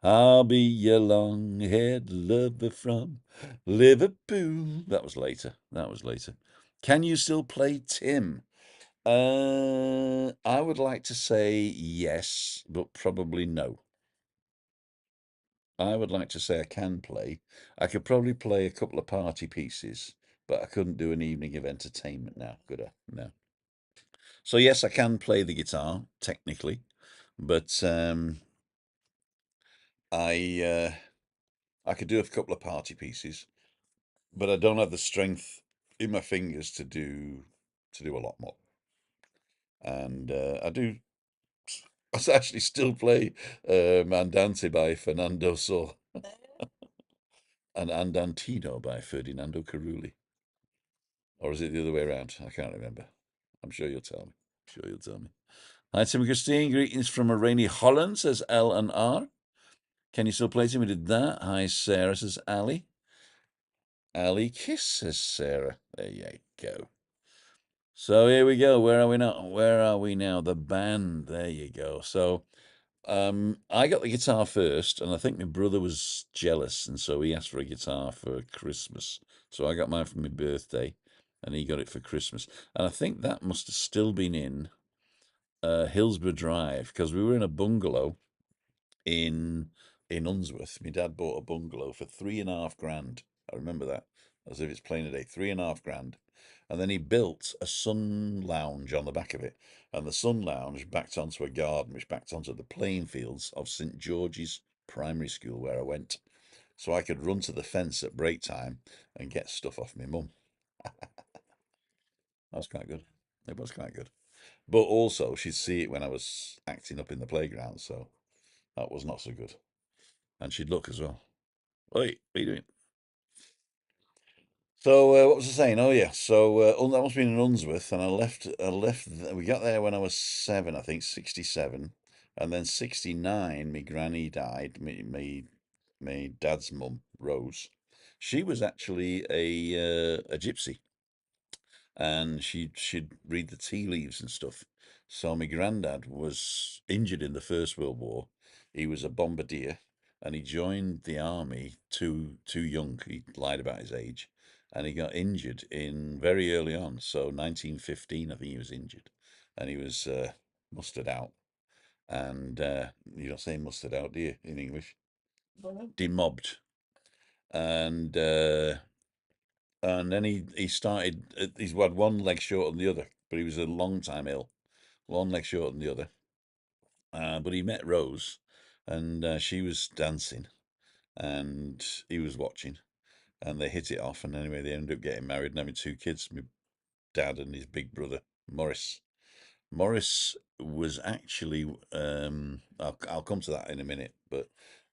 I'll be your long-haired lover from Liverpool. That was later. That was later. Can you still play Tim? I would like to say yes, but probably no. I would like to say I can play. I could probably play a couple of party pieces, but I couldn't do an evening of entertainment now, could I? No. So yes, I can play the guitar technically, but I I could do a couple of party pieces, but I don't have the strength in my fingers to do a lot more. And I actually still play Mandante by Fernando Saw and Andantino by Ferdinando Carulli. Or is it the other way around? I can't remember. I'm sure you'll tell me. I'm sure you'll tell me. Hi, Tim and Christine. Greetings from a rainy Holland, says L and R. Can you still play, Tim? We did that. Hi, Sarah, says Ali. Ali Kiss, says Sarah. There you go. So here we go. Where are we now? Where are we now? The band. There you go. So I got the guitar first, and I think my brother was jealous, and so he asked for a guitar for Christmas. So I got mine for my birthday, and he got it for Christmas. And I think that must have still been in Hillsborough Drive, because we were in a bungalow in Unsworth. My dad bought a bungalow for 3.5 grand. I remember that as if it's plain a day. 3.5 grand. And then he built a sun lounge on the back of it. And the sun lounge backed onto a garden, which backed onto the playing fields of St. George's Primary School, where I went. So I could run to the fence at break time and get stuff off my mum. That was quite good. It was quite good. But also, she'd see it when I was acting up in the playground, so that was not so good. And she'd look as well. Wait, what are you doing? So what was I saying? Oh yeah, so that must have been in Unsworth, and I left. We got there when I was 7, I think, 67, and then 69. My granny died. My dad's mum, Rose. She was actually a gypsy, and she'd read the tea leaves and stuff. So my granddad was injured in the First World War. He was a bombardier, and he joined the army too young. He lied about his age, and he got injured in very early on. So 1915, I think he was injured, and he was mustered out. And you don't say mustered out, do you, in English? Demobbed, and then he started. He's had one leg shorter than the other, but he was a long time ill, one leg shorter than the other. But he met Rose, and she was dancing, and he was watching, and they hit it off. And anyway, they ended up getting married and having 2 kids. My dad and his big brother Morris. Morris was actually I'll come to that in a minute, but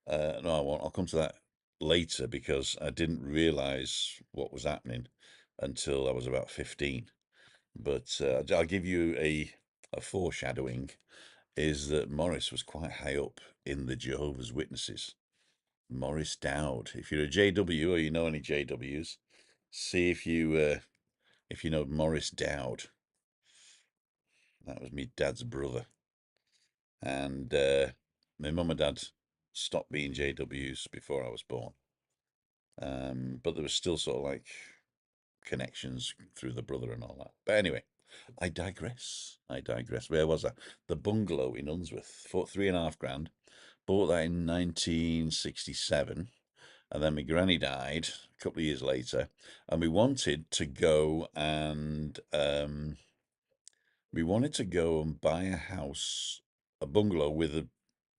no, I won't. I'll come to that later because I didn't realize what was happening until I was about 15. But I'll give you a foreshadowing is that Morris was quite high up in the Jehovah's Witnesses. Morris Dowd. If you're a JW or you know any JWs, see if you know Morris Dowd. That was me dad's brother. And my mum and dad stopped being JWs before I was born. But there was still sort of like connections through the brother and all that. But anyway, I digress. Where was I? The bungalow in Unsworth for 3.5 grand. Bought that in 1967. And then my granny died a couple of years later. And we wanted to go and buy a house, a bungalow with a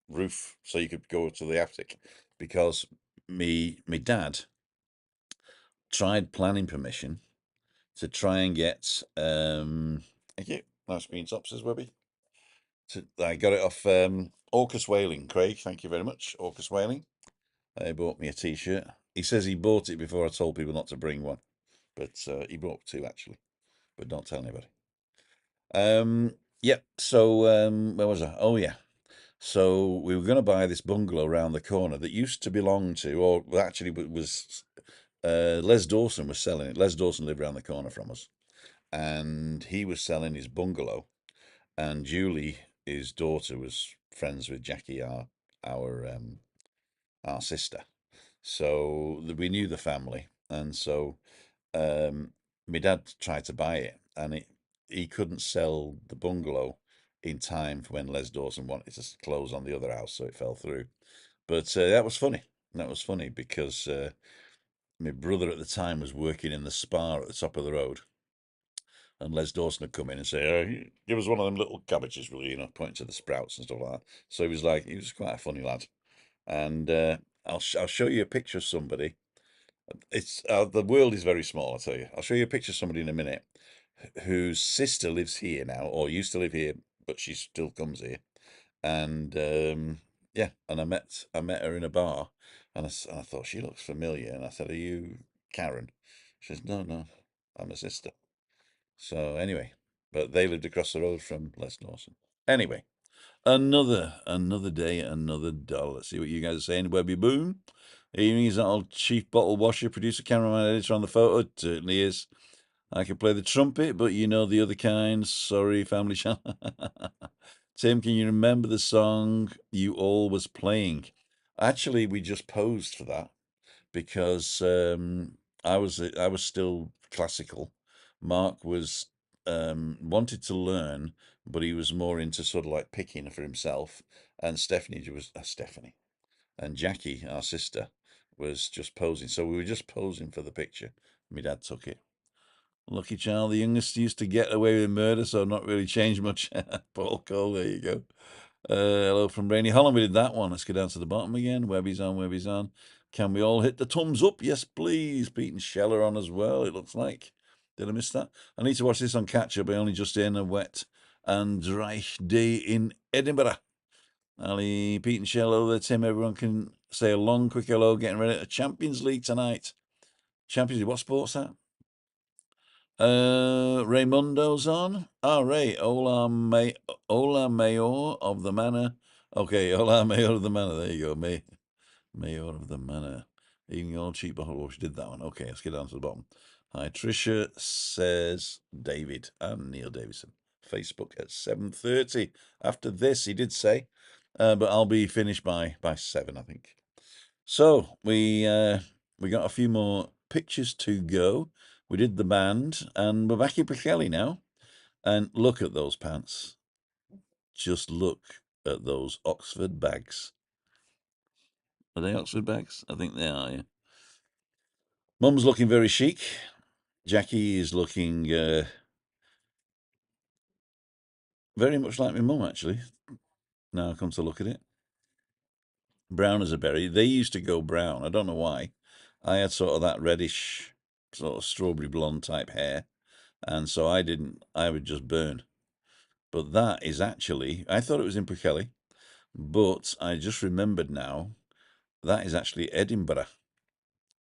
roof so you could go to the attic because me dad tried planning permission to try and get thank you, nice green tops as Webby. I got it off Orcus Whaling. Craig, thank you very much. Orcus Whaling. He bought me a t-shirt. He says he bought it before I told people not to bring one, but he bought 2 actually, but don't tell anybody. Yep. So where was I? Oh yeah. So we were going to buy this bungalow around the corner that used to belong to, or actually was Les Dawson was selling it. Les Dawson lived around the corner from us, and he was selling his bungalow. And Julie, his daughter, was friends with Jackie, our sister. So we knew the family, and so my dad tried to buy it, and he couldn't sell the bungalow in time for when Les Dawson wanted to close on the other house, so it fell through. But that was funny. That was funny because my brother at the time was working in the spa at the top of the road, and Les Dawson had come in and say, oh, "Give us one of them little cabbages, will you?" Pointing to the sprouts and stuff like that. So he was quite a funny lad, and I'll show you a picture of somebody. It's the world is very small, I'll tell you. I'll show you a picture of somebody in a minute whose sister lives here now, or used to live here, but she still comes here. And yeah, and I met her in a bar, and I thought she looks familiar, and I said, "Are you Karen?" She says, "No, no, I'm a sister." So anyway, but they lived across the road from Les Dawson. Anyway, another day, another dollar. Let's see what you guys are saying. Webby Boom. Evening is that old chief bottle washer, producer, cameraman, editor on the photo. It certainly is. I can play the trumpet, but you know the other kind. Sorry, family channel. Tim, can you remember the song you all was playing? Actually, we just posed for that because I was still classical. Mark was wanted to learn, but he was more into sort of like picking for himself. And Stephanie was Stephanie, and Jackie, our sister, was just posing. So we were just posing for the picture. My dad took it. Lucky child, the youngest used to get away with murder, so not really changed much. Paul Cole, there you go. Hello from Rainy Holland. We did that one. Let's go down to the bottom again. Webby's on, Webby's on. Can we all hit the thumbs up? Yes, please. Pete and Sheller on as well, it looks like. Did I miss that? I need to watch this on catch up. I only just in a wet and dry day in Edinburgh. Ali, Pete and Sheller, there, Tim. Everyone can say a long, quick hello. Getting ready to Champions League tonight. Champions League, what sport's that? Raymundo's on. Ray. Hola, Mayor of the Manor. Okay, hola, Mayor of the Manor. There you go, Mayor of the Manor. Eating old cheap bottle wash. Did that one. Okay, let's get down to the bottom. Hi, Tricia, says David and Neil Davison. Facebook at 7:30. After this, he did say, but I'll be finished by 7, I think. So we got a few more pictures to go. We did the band, and we're back in Pichelli now. And look at those pants. Just look at those Oxford bags. Are they Oxford bags? I think they are, yeah. Mum's looking very chic. Jackie is looking very much like my mum, actually. Now I come to look at it. Brown as a berry. They used to go brown. I don't know why. I had sort of that reddish, sort of strawberry blonde type hair, and so I would just burn. But that is actually, I thought it was in Pwllheli, but I just remembered now, that is actually Edinburgh.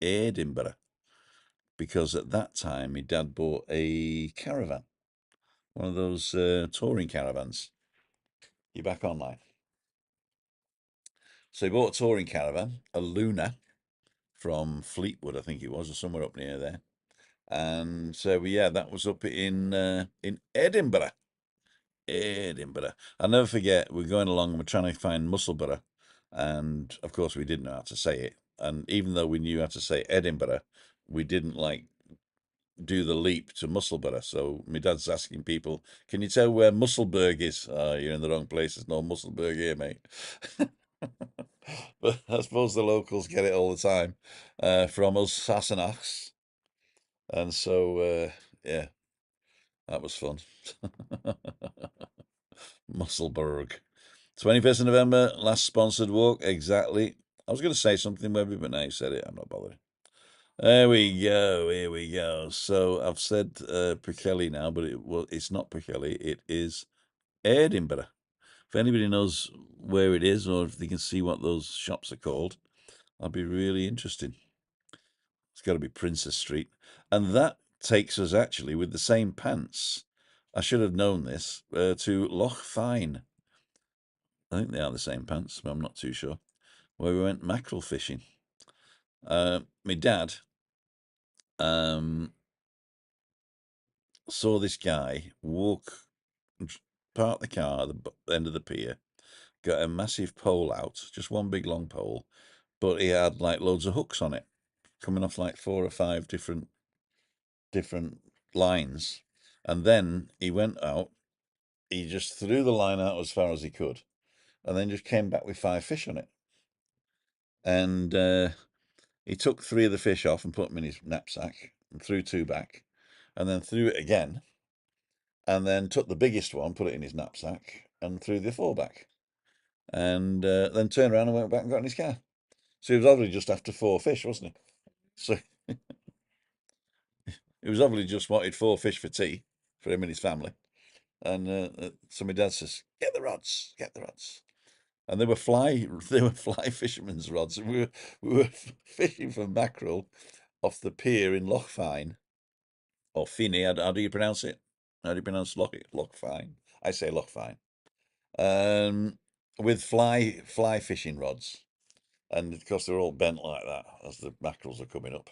Edinburgh. Because at that time, my dad bought a caravan, one of those touring caravans. You're back online. So he bought a touring caravan, a Luna, from Fleetwood, I think it was, or somewhere up near there. And so, yeah, that was up in Edinburgh. Edinburgh. I'll never forget, we're going along and we're trying to find Musselburgh. And of course, we didn't know how to say it. And even though we knew how to say Edinburgh, we didn't do the leap to Musselburgh. So my dad's asking people, can you tell where Musselburgh is? Oh, you're in the wrong place. There's no Musselburgh here, mate. But I suppose the locals get it all the time from us Sassenachs. And so, yeah, that was fun. Musselburgh. 21st of November, last sponsored walk. Exactly. I was going to say something, Webby, but now you said it. I'm not bothering. There we go. Here we go. So I've said Pwllheli now, but it's not Pwllheli. It is Edinburgh. If anybody knows where it is or if they can see what those shops are called, I'd be really interested. It's got to be Princess Street. And that takes us actually with the same pants. I should have known this, to Loch Fyne. I think they are the same pants, but I'm not too sure. Where we went mackerel fishing. My dad saw this guy park the car at the end of the pier, got a massive pole out, just one big long pole, but he had like loads of hooks on it, coming off like 4 or 5 different lines. And then he went out, he just threw the line out as far as he could, and then just came back with 5 fish on it. And he took 3 of the fish off and put them in his knapsack and threw 2 back, and then threw it again, and then took the biggest one, put it in his knapsack, and threw the 4 back. And then turned around and went back and got in his car. So he was obviously just after 4 fish, wasn't he? So he was obviously just wanted 4 fish for tea for him and his family. And so my dad says, "Get the rods, get the rods." And they were fly fishermen's rods. And we were fishing for mackerel off the pier in Loch Fyne, or Finney. How do you pronounce it? How do you pronounce Loch Fyne? I say Loch Fyne. With fly fishing rods, and of course they're all bent like that as the mackerels are coming up.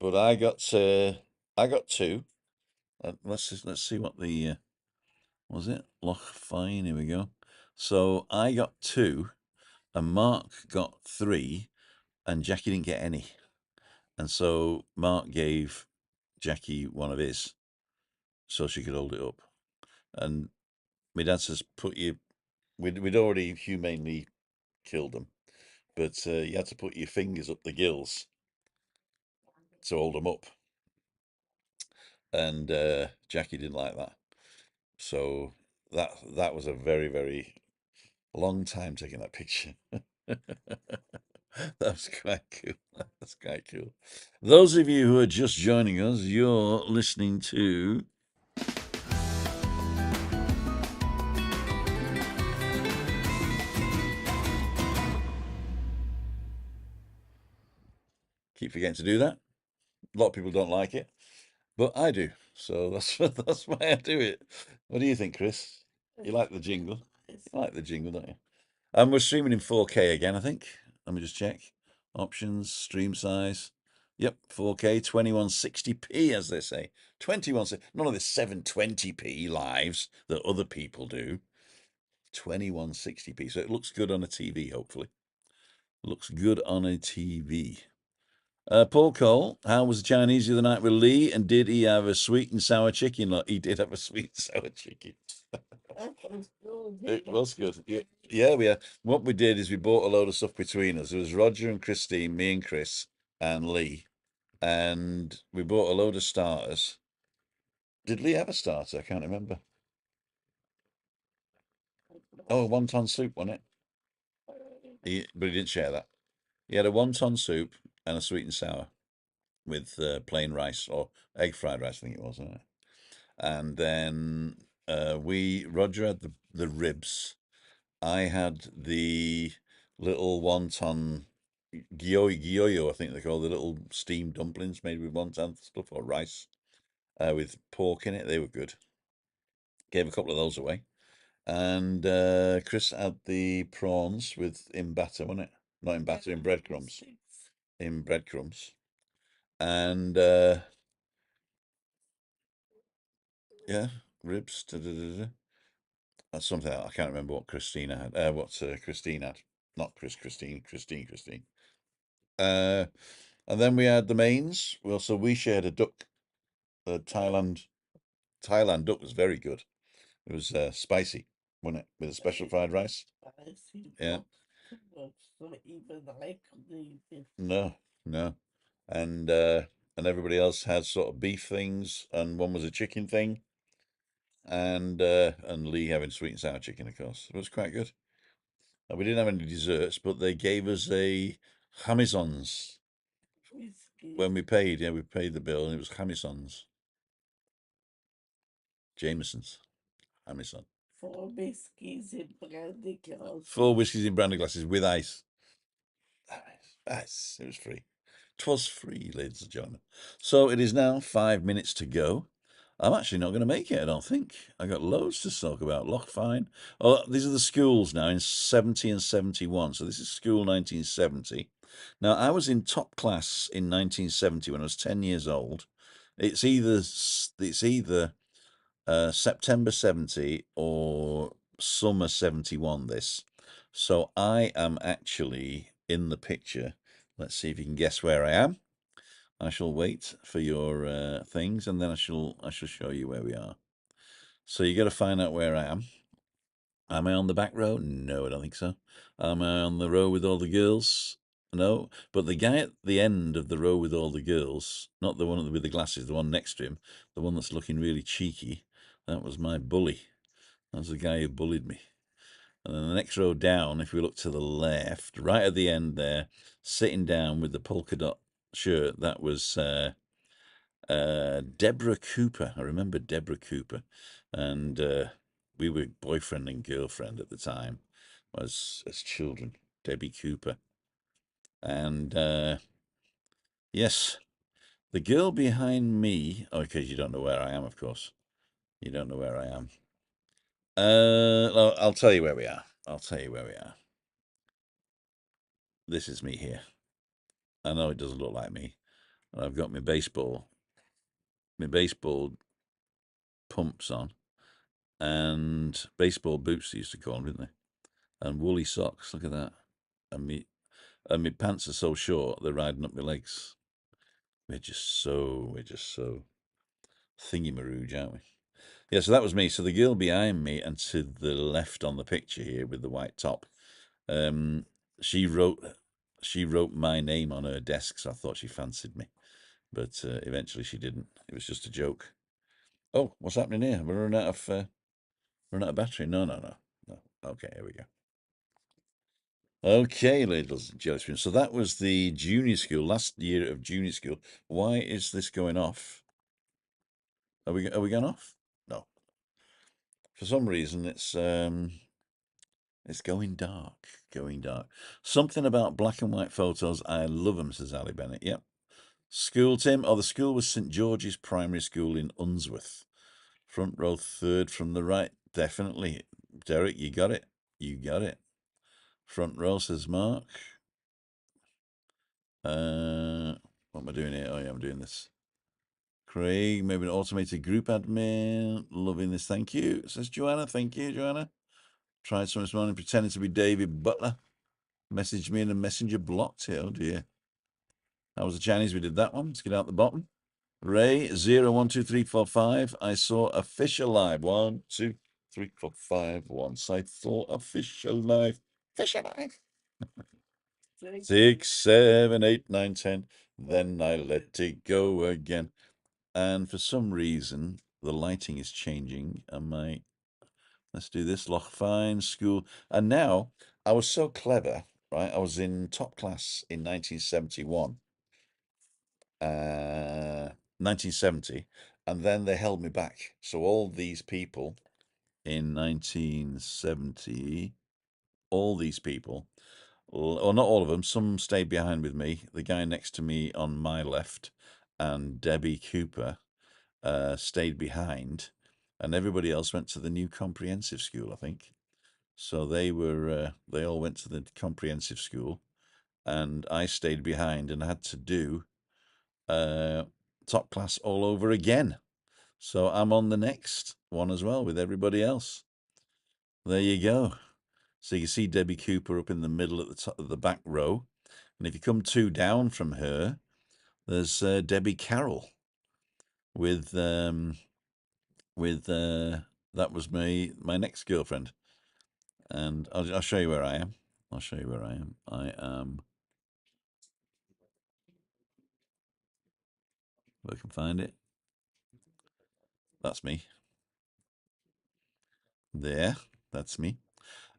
But I got 2. And let's see what the was it Loch Fyne. Here we go. So I got 2, and Mark got 3, and Jackie didn't get any. And so Mark gave Jackie one of his, so she could hold it up. And my dad says, we'd already humanely killed them, but you had to put your fingers up the gills to hold them up. And Jackie didn't like that. So that was a very, very long time taking that picture. That was quite cool. That's quite cool. Those of you who are just joining us, you're listening to keep forgetting to do that. A lot of people don't like it, but I do. So that's why I do it. What do you think, Chris? You like the jingle? You like the jingle, don't you? And we're streaming in 4K again, I think. Let me just check. Options, stream size. Yep, 4K, 2160p, as they say. 2160. None of this 720p lives that other people do. 2160p. So it looks good on a TV, hopefully. Looks good on a TV. Paul Cole, how was the Chinese the other night with Lee? And did he have a sweet and sour chicken? Like, he did have a sweet and sour chicken. It was good. Yeah, what we did is we bought a load of stuff between us. It was Roger and Christine, me and Chris, and Lee. And we bought a load of starters. Did Lee have a starter? I can't remember. Oh, a wonton soup, wasn't it? But he didn't share that. He had a wonton soup and a sweet and sour with plain rice or egg fried rice, I think it was, wasn't it? And then Roger had the ribs. I had the little wonton gyoyo, I think they're called, the little steamed dumplings made with wonton stuff or rice with pork in it. They were good. Gave a couple of those away. And Chris had the prawns in batter, wasn't it? Not in batter, in breadcrumbs. In breadcrumbs. And yeah, ribs. That's something I can't remember what Christina had. What Christine had. Not Christine. And then we had the mains. Well, so we shared a duck. The Thailand duck was very good. It was spicy, wasn't it? With a special fried rice. Spicy. Yeah. Not even I could eat it. No. And everybody else had sort of beef things, and one was a chicken thing, and Lee having sweet and sour chicken, of course. It was quite good. And we didn't have any desserts, but they gave us a chamisons when we paid. Yeah, we paid the bill, and it was chamisons. Jameson's. Jamison. 4 whiskeys in brandy glasses. 4 whiskies in brandy glasses with ice. Ice. It was free. 'Twas free, ladies and gentlemen. So it is now 5 minutes to go. I'm actually not going to make it, I don't think. I got loads to talk about. Lochfine. Oh, these are the schools now in 70 and 71. So this is school 1970. Now, I was in top class in 1970 when I was 10 years old. It's either September 70 or summer 71, this. So I am actually in the picture. Let's see if you can guess where I am. I shall wait for your things, and then I shall show you where we are. So you got to find out where I am. Am I on the back row? No, I don't think so. Am I on the row with all the girls? No. But the guy at the end of the row with all the girls, not the one with the glasses, the one next to him, the one that's looking really cheeky, that was my bully. That was the guy who bullied me. And then the next row down, if we look to the left, right at the end there, sitting down with the polka dot shirt, that was Deborah Cooper. I remember Deborah Cooper. And we were boyfriend and girlfriend at the time, as children. Debbie Cooper. And yes, the girl behind me. Oh, because you don't know where I am, of course. You don't know where I am. I'll tell you where we are. This is me here. I know it doesn't look like me. And I've got my baseball pumps on, and baseball boots they used to call them, didn't they? And woolly socks. Look at that. And my pants are so short they're riding up my legs. We're just so thingy-marooge, aren't we? Yeah, so that was me. So the girl behind me and to the left on the picture here with the white top, she wrote my name on her desk, so I thought she fancied me. But eventually she didn't. It was just a joke. Oh, what's happening here? We're running out of battery. No. Okay, here we go. Okay, ladies and gentlemen. So that was the junior school, last year of junior school. Why is this going off? Are we going off? No. For some reason, it's going dark. Something about black and white photos. I love them, says Ali Bennett. Yep. School, Tim. Oh, the school was St. George's Primary School in Unsworth. Front row third from the right. Definitely. Derek, you got it. Front row, says Mark. What am I doing here? Oh, yeah, I'm doing this. Craig, maybe an automated group admin. Loving this. Thank you, says Joanna. Thank you, Joanna. Tried some this morning pretending to be David Butler. Messaged me in a messenger, blocked it. Oh, dear. That was the Chinese. We did that one. Let's get out the bottom. Ray, 012345. I saw a fish alive. 1, 2, 3, 4, 5. Once I saw a fish alive. Fish alive. 6, 7, 8, 9, 10. Then I let it go again. And for some reason, the lighting is changing. Let's do this. Lochfine School. And now, I was so clever, right? I was in top class in 1971. 1970, and then they held me back. So all these people in 1970, all these people, or not all of them, some stayed behind with me. The guy next to me on my left and Debbie Cooper stayed behind, and everybody else went to the new comprehensive school, I think. So they all went to the comprehensive school, and I stayed behind and had to do top class all over again. So I'm on the next one as well with everybody else. There you go. So you see Debbie Cooper up in the middle at the top of the back row. And if you come 2 down from her, there's Debbie Carroll with that was my next girlfriend. And I'll show you where I am. I'll show you where I am. I am, if I can find it. That's me. There, that's me.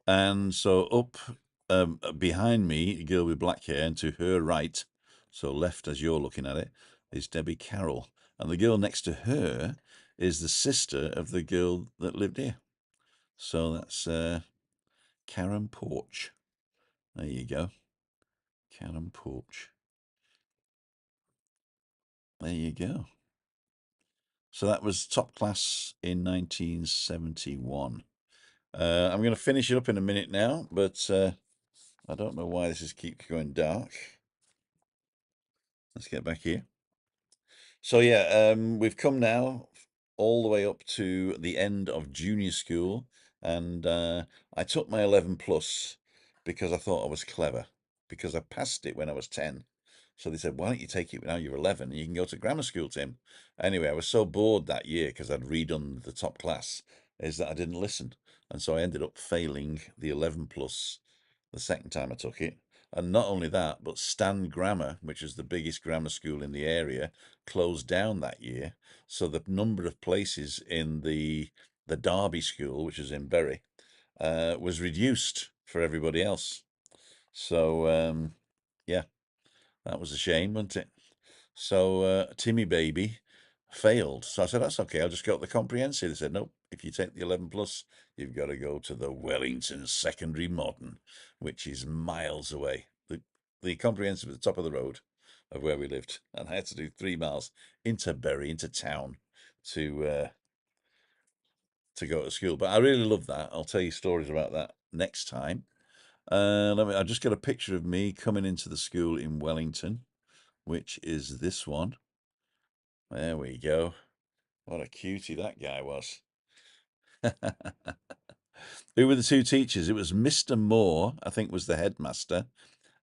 And so up behind me, a girl with black hair, and to her right, so left as you're looking at it, is Debbie Carroll. And the girl next to her is the sister of the girl that lived here. So that's Karen Porch. There you go. Karen Porch. There you go. So that was top class in 1971. I'm going to finish it up in a minute now, but I don't know why this keeps going dark. Let's get back here. So yeah, we've come now all the way up to the end of junior school, and I took my 11 plus because I thought I was clever, because I passed it when I was 10. So they said, why don't you take it now you're 11 and you can go to grammar school, Tim? Anyway, I was so bored that year because I'd redone the top class, is that I didn't listen. And so I ended up failing the 11 plus the second time I took it. And not only that, but Stan Grammar, which is the biggest grammar school in the area, closed down that year. So the number of places in the Derby school, which is in Bury, was reduced for everybody else. So yeah, that was a shame, wasn't it? So Timmy Baby failed. So I said, that's okay, I'll just go to the comprehensive. They said, nope, if you take the 11 plus, you've got to go to the Wellington Secondary Modern, which is miles away. The comprehensive at the top of the road of where we lived. And I had to do 3 miles into Bury, into town, to go to school. But I really love that. I'll tell you stories about that next time. I just got a picture of me coming into the school in Wellington, which is this one. There we go. What a cutie that guy was. Who were the 2 teachers? It was Mr. Moore, I think, was the headmaster.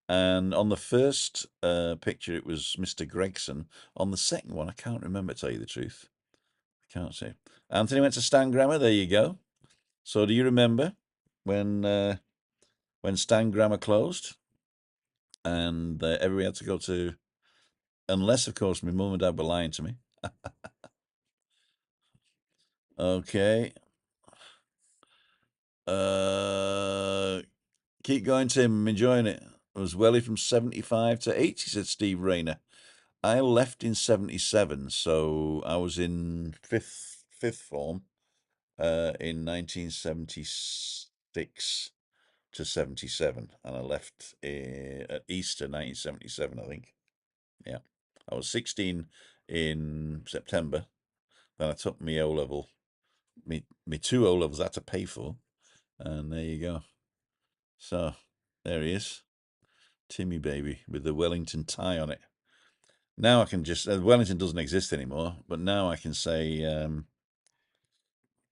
And on the first picture, it was Mr. Gregson. On the second one, I can't remember, to tell you the truth. I can't say. Anthony went to Stan Grammar. There you go. So do you remember when Stan Grammar closed? And everybody had to go to, unless, of course, my mum and dad were lying to me. Okay. Keep going, Tim. I'm enjoying it. I was welly from 75 to 80, said Steve Rayner. I left in 77, so I was in fifth form in 1976 to 77, and I left at Easter 1977, I think. Yeah, I was 16 in September. Then I took my O level, me 2 O levels I had to pay for, and there you go. So there he is, Timmy Baby with the Wellington tie on it. Now I can just Wellington doesn't exist anymore, but now I can say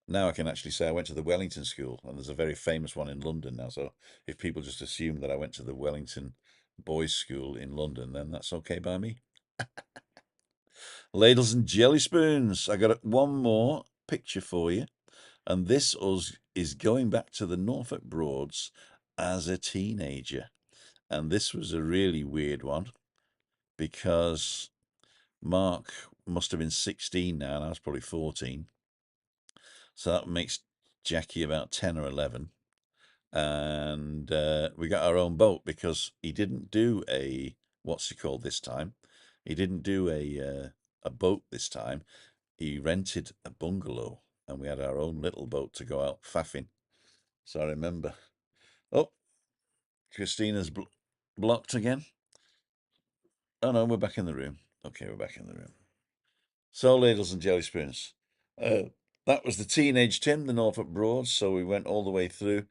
now I can actually say I went to the Wellington School, and there's a very famous one in London now. So if people just assume that I went to the Wellington Boys School in London, then that's okay by me. Ladles and jelly spoons. I got one more picture for you, and this is going back to the Norfolk Broads as a teenager, and this was a really weird one because Mark must have been 16 now, and I was probably 14. So that makes Jackie about 10 or 11. And we got our own boat because he didn't do a, what's it called this time? He didn't do a boat this time. He rented a bungalow, and we had our own little boat to go out faffing. So I remember. Oh, Christina's blocked again. Oh no, we're back in the room. Okay, we're back in the room. So, ladles and jelly spoons. That was the teenage Tim, the Norfolk Broads. So we went all the way through.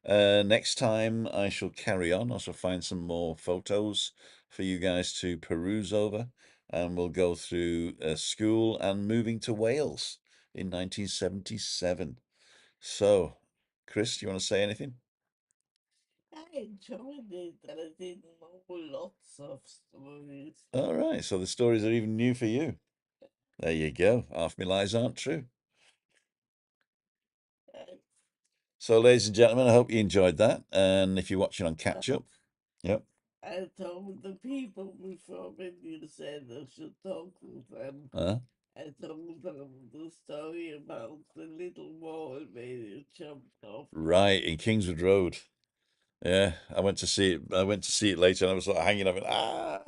Next time I shall carry on. I shall find some more photos for you guys to peruse over, and we'll go through school and moving to Wales in 1977. So, Chris, do you want to say anything? I enjoyed it, and I didn't know lots of stories. All right, so the stories are even new for you. There you go. Half my lies aren't true. So, ladies and gentlemen, I hope you enjoyed that. And if you're watching on catch up, yep. I told the people before when you said I should talk to them. Uh, I told them the story about the little wall where you jumped off. right, in Kingswood Road. Yeah, I went to see it. I went to see it later, and I was sort of hanging up and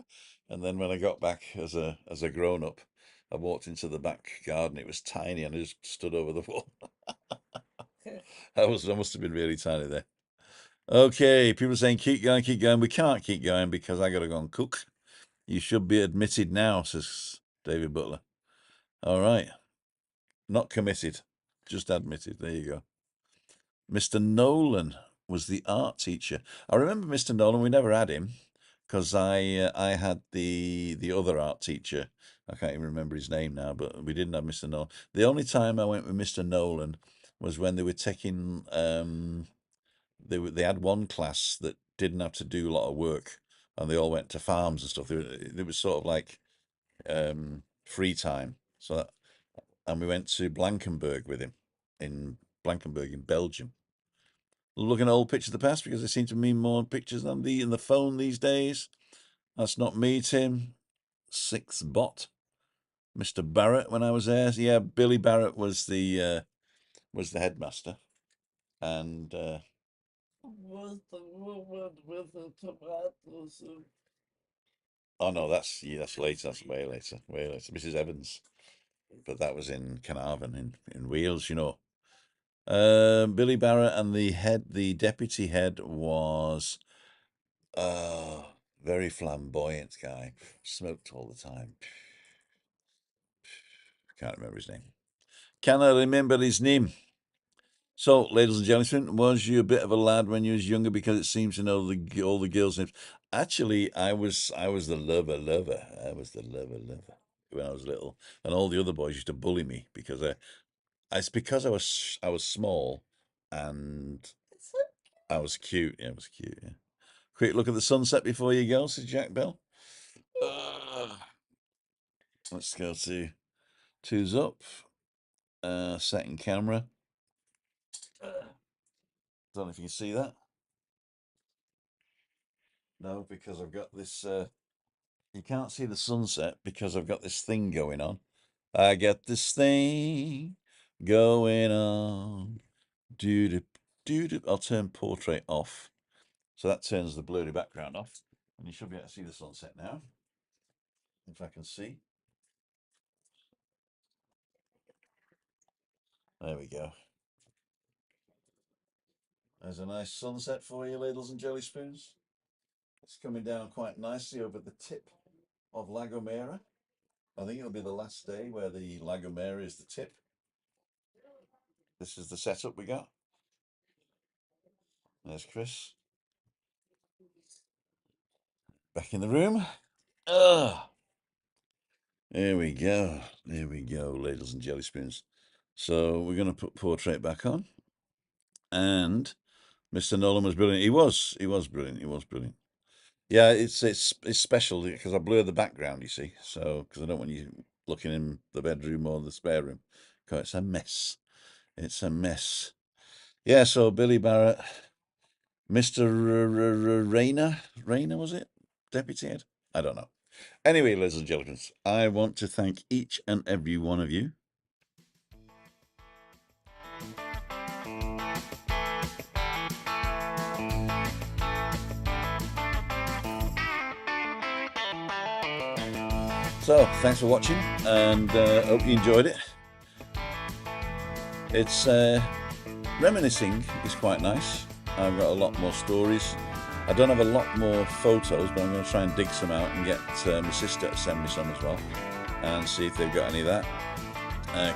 and then when I got back as a grown up, I walked into the back garden. It was tiny, and I just stood over the wall. I must have been really tiny there. Okay, people are saying keep going, keep going. We can't keep going because I got to go and cook. You should be admitted now, says David Butler. All right, not committed, just admitted. There you go. Mr. Nolan was the art teacher. I remember Mr. Nolan. We never had him because I had the other art teacher. I can't even remember his name now, but we didn't have Mr. Nolan. The only time I went with Mr. Nolan was when they were taking they had one class that didn't have to do a lot of work, and they all went to farms and stuff. It was sort of like free time. And we went to Blankenberg with him in Blankenberg in Belgium. Looking at old pictures of the past because they seem to mean more pictures than in the phone these days. That's not me, Tim. Sixth bot. Mr. Barrett when I was there. Yeah, Billy Barrett was the headmaster. And Was the woman with the tomato soup? oh no, that's later. That's way later. Way later. Mrs. Evans. But that was in Carnarvon in Wales, you know. Billy Barrett, and the deputy head was very flamboyant guy. Smoked all the time. Can't remember his name. Can I remember his name? So, ladies and gentlemen, was you a bit of a lad when you was younger because it seems to know all the girls' names? Actually, I was the lover. I was the lover when I was little, and all the other boys used to bully me because it's because I was small and I was cute. Yeah, I was cute. Yeah. Quick look at the sunset before you go, says Jack Bell. Let's go to two's up. Second camera. Don't know if you can see that. No, because I've got this. You can't see the sunset because I've got this thing going on. I got this thing going on. Do do. I'll turn portrait off, so that turns the blurry background off, and you should be able to see the sunset now. If I can see. There we go. There's a nice sunset for you, ladles and jelly spoons. It's coming down quite nicely over the tip of La Gomera. I think it'll be the last day where the La Gomera is the tip. This is the setup we got. There's Chris. Back in the room. There we go. There we go, ladles and jelly spoons. So we're going to put portrait back on. And Mr. Nolan was brilliant. He was brilliant. He was brilliant. Yeah, it's special because I blur the background, you see. So because I don't want you looking in the bedroom or the spare room. Because it's a mess. It's a mess. Yeah. So Billy Barrett, Mr. Rayner was it? Deputy head? I don't know. Anyway, ladies and gentlemen, I want to thank each and every one of you. So, thanks for watching, and hope you enjoyed it. It's reminiscing is quite nice. I've got a lot more stories. I don't have a lot more photos, but I'm going to try and dig some out and get my sister to send me some as well, and see if they've got any of that.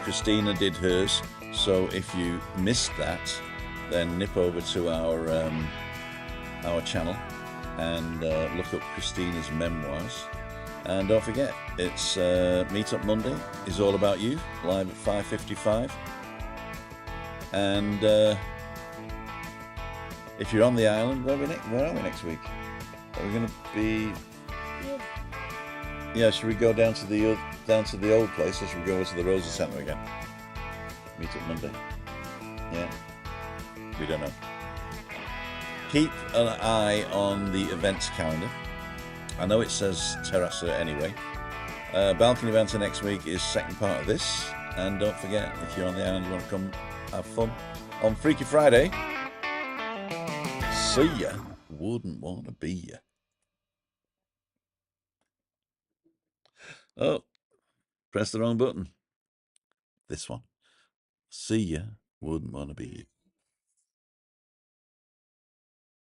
Christina did hers, so if you missed that, then nip over to our channel and look up Christina's memoirs. And don't forget, it's Meetup Monday is all about you, live at 5:55. And if you're on the island, where are we next week? Are we going to be? Yeah, should we go down to the old place, or should we go over to the Rosa Centre again? Meetup Monday. Yeah, we don't know. Keep an eye on the events calendar. I know it says Terrassa anyway. Balcony Banter next week is second part of this. And don't forget, if you're on the island, you want to come have fun on Freaky Friday. See ya. Wouldn't want to be ya. Oh, press the wrong button. This one. See ya. Wouldn't want to be ya.